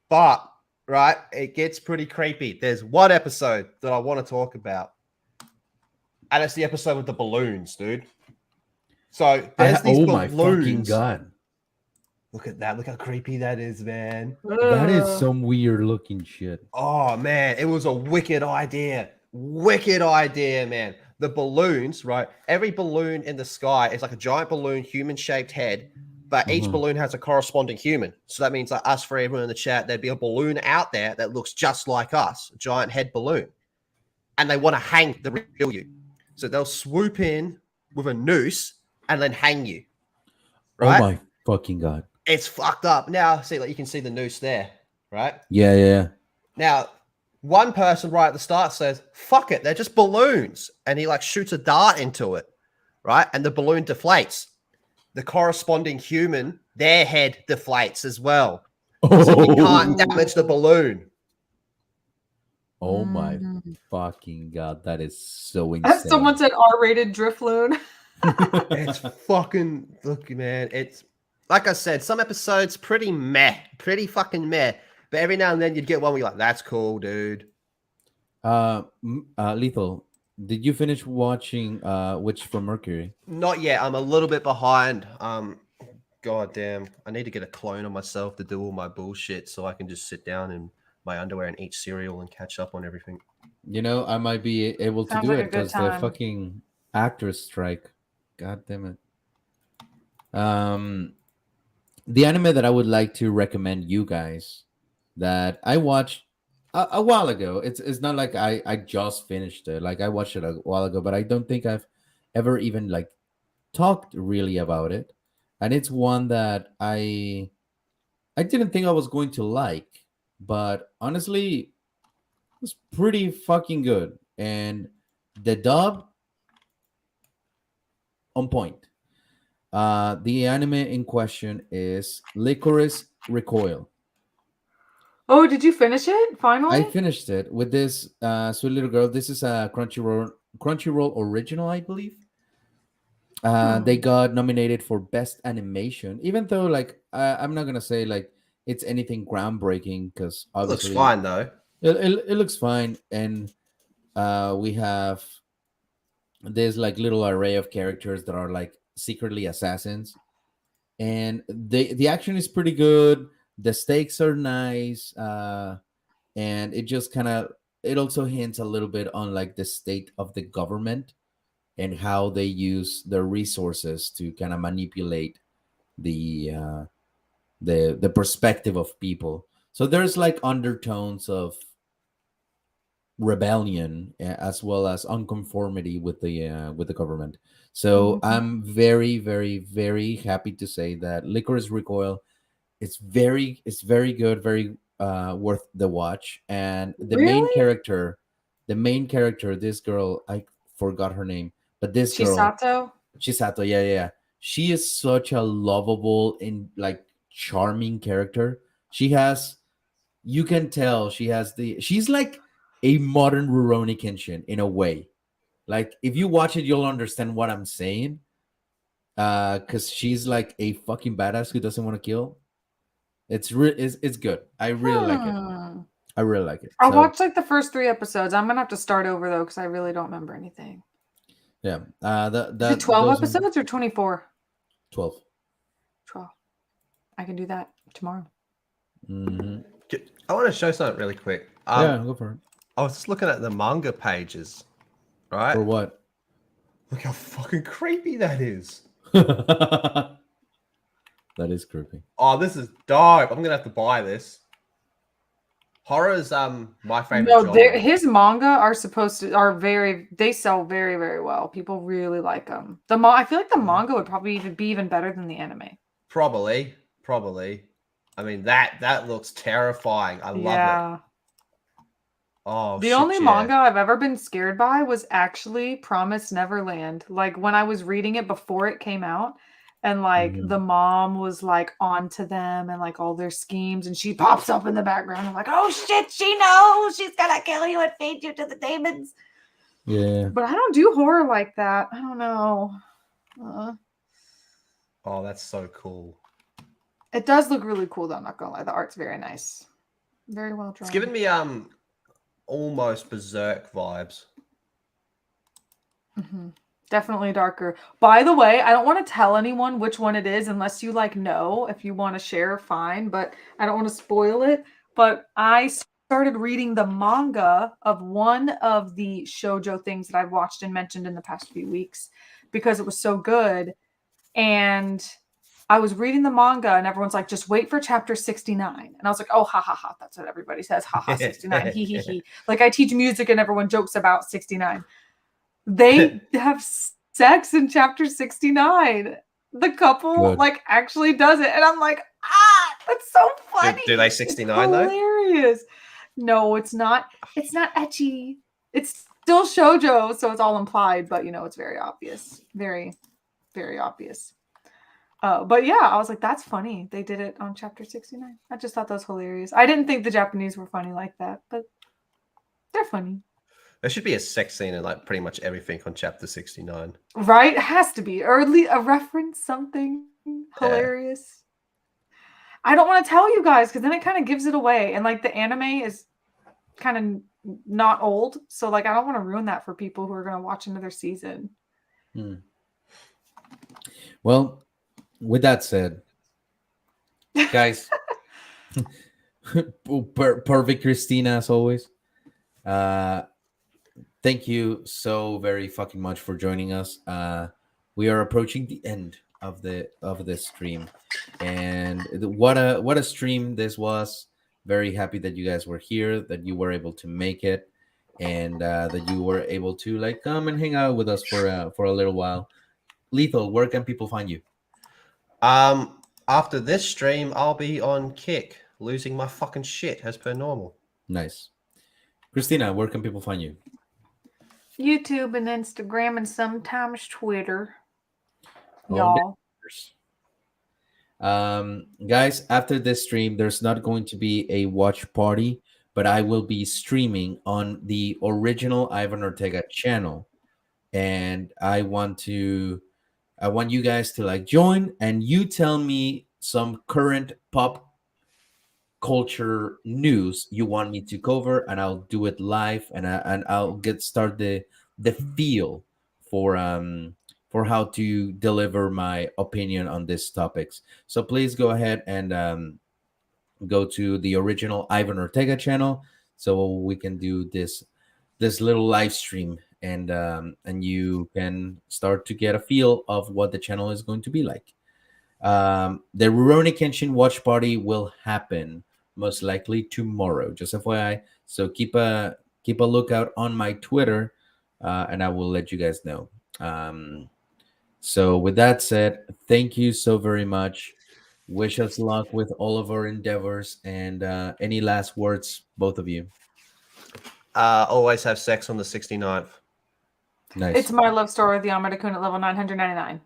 But right, it gets pretty creepy. There's one episode that I want to talk about. And it's the episode with the balloons, dude. So there's these balloons. My fucking god. Look at that. Look how creepy that is, man. That is some weird looking shit. Oh, man. It was a wicked idea. Wicked idea, man. The balloons, right? Every balloon in the sky is like a giant balloon, human-shaped head, but each balloon has a corresponding human. So that means like us, for everyone in the chat, there'd be a balloon out there that looks just like us, a giant head balloon. And they want to hang the real you. So they'll swoop in with a noose and then hang you. Right? Oh my fucking god. It's fucked up. Now, see, like you can see the noose there, right? Yeah. Now, one person right at the start says, fuck it, they're just balloons. And he like shoots a dart into it, right? And the balloon deflates. The corresponding human, their head deflates as well. So you can't damage the balloon. Oh my Mm. fucking god, that is so insane. Someone said R-rated Drifloon. It's fucking look, man. It's like I said, some episodes pretty meh, pretty fucking meh. But every now and then you'd get one where you're like, "That's cool, dude." Lethal, did you finish watching Witch from Mercury? Not yet. I'm a little bit behind. God damn. I need to get a clone of myself to do all my bullshit so I can just sit down in my underwear and eat cereal and catch up on everything. You know, I might be able to Sounds do like a it good because the time. fucking actors strike. God damn it. The anime that I would like to recommend you guys that I watched a while ago. It's not like I just finished it. Like I watched it a while ago, but I don't think I've ever even like talked really about it. And it's one that I didn't think I was going to like, but honestly, it was pretty fucking good. And the dub on point. The anime in question is Licorice Recoil. Oh, did you finish it finally? I finished it with this sweet little girl. This is a Crunchyroll original, I believe. They got nominated for best animation, even though like I'm not gonna say like it's anything groundbreaking because It looks obviously fine though. it looks fine, and we have this like little array of characters that are like secretly assassins, and the action is pretty good. The stakes are nice, and it just kind of it also hints a little bit on like the state of the government and how they use their resources to kind of manipulate the the perspective of people. So there's like undertones of rebellion as well as unconformity with the government. So I'm very very very happy to say that Licorice Recoil it's very good, very worth the watch. And Really? the main character, this girl, I forgot her name, but this girl, Chisato? Chisato, yeah. She is such a lovable and like charming character. She has, you can tell she's like a modern Rurouni Kenshin in a way. Like if you watch it, you'll understand what I'm saying. Because she's like a fucking badass who doesn't want to kill. It's good. I really like it. I really like it. I So watched like the first 3 episodes. I'm gonna have to start over though because I really don't remember anything. yeah, Is it 12 those are episodes or 24? 12. 12. I can do that tomorrow. Mm-hmm. I want to show something really quick. Yeah, go for it. I was just looking at the manga pages, right? For what? Look how fucking creepy that is. That is creepy. Oh, this is dope. I'm gonna have to buy this. Horror's my favorite No, genre. his manga they sell very very well. People really like them. I feel like the manga would probably be even better than the anime. Probably. I mean that looks terrifying. I love it. Oh, The only manga I've ever been scared by was actually Promise Neverland. Like when I was reading it before it came out, and like the mom was like onto them and like all their schemes, and she pops up in the background. I'm like, oh shit, she knows she's gonna kill you and feed you to the demons. Yeah. But I don't do horror like that. I don't know. Oh, that's so cool. It does look really cool though, I'm not gonna lie. The art's very nice. Very well drawn. It's giving me almost Berserk vibes. Definitely darker. By the way, I don't want to tell anyone which one it is unless you like know. If you want to share, fine, but I don't want to spoil it. But I started reading the manga of one of the shoujo things that I've watched and mentioned in the past few weeks because it was so good. And I was reading the manga and everyone's like, just wait for chapter 69. And I was like, oh, ha, ha, ha. That's what everybody says. Ha, ha, 69. He, he, he. Like I teach music and everyone jokes about 69. They have sex in chapter 69. The couple like actually does it. And I'm like, that's so funny. Do they 69 though? Hilarious. No, it's not. It's not ecchi. It's still shoujo. So it's all implied, but it's very obvious. Very, very obvious. But yeah, I was like, that's funny. They did it on chapter 69. I just thought that was hilarious. I didn't think the Japanese were funny like that, but They're funny. There should be a sex scene in like pretty much everything on chapter 69. Right? It has to be. Or at least a reference, something hilarious. I don't want to tell you guys because then it kind of gives it away. And like the anime is kind of not old. So like I don't want to ruin that for people who are going to watch another season. Well, with that said, guys, perfect Christina as always. Thank you so very fucking much for joining us. We are approaching the end of this stream, and what a stream this was. Very happy that you guys were here, that you were able to make it, and that you were able to like come and hang out with us for a little while. Lethal, where can people find you? After this stream, I'll be on Kick, losing my fucking shit as per normal. Nice. Christina, where can people find you? YouTube and Instagram and sometimes Twitter. Y'all. Guys, after this stream, there's not going to be a watch party, but I will be streaming on the original Ivan Ortega channel, and I want you guys to like join, and you tell me some current pop culture news you want me to cover, and I'll do it live, and I'll start the feel for how to deliver my opinion on these topics. So please go ahead and go to the original Ivan Ortega channel so we can do this little live stream, and you can start to get a feel of what the channel is going to be like. The Rurouni Kenshin watch party will happen most likely tomorrow, just FYI. So keep a lookout on my Twitter, and I will let you guys know. So with that said, thank you so very much. Wish us luck with all of our endeavors, and any last words, both of you? Always have sex on the 69th. Nice. It's my love story with the Yamada Kun at level 999.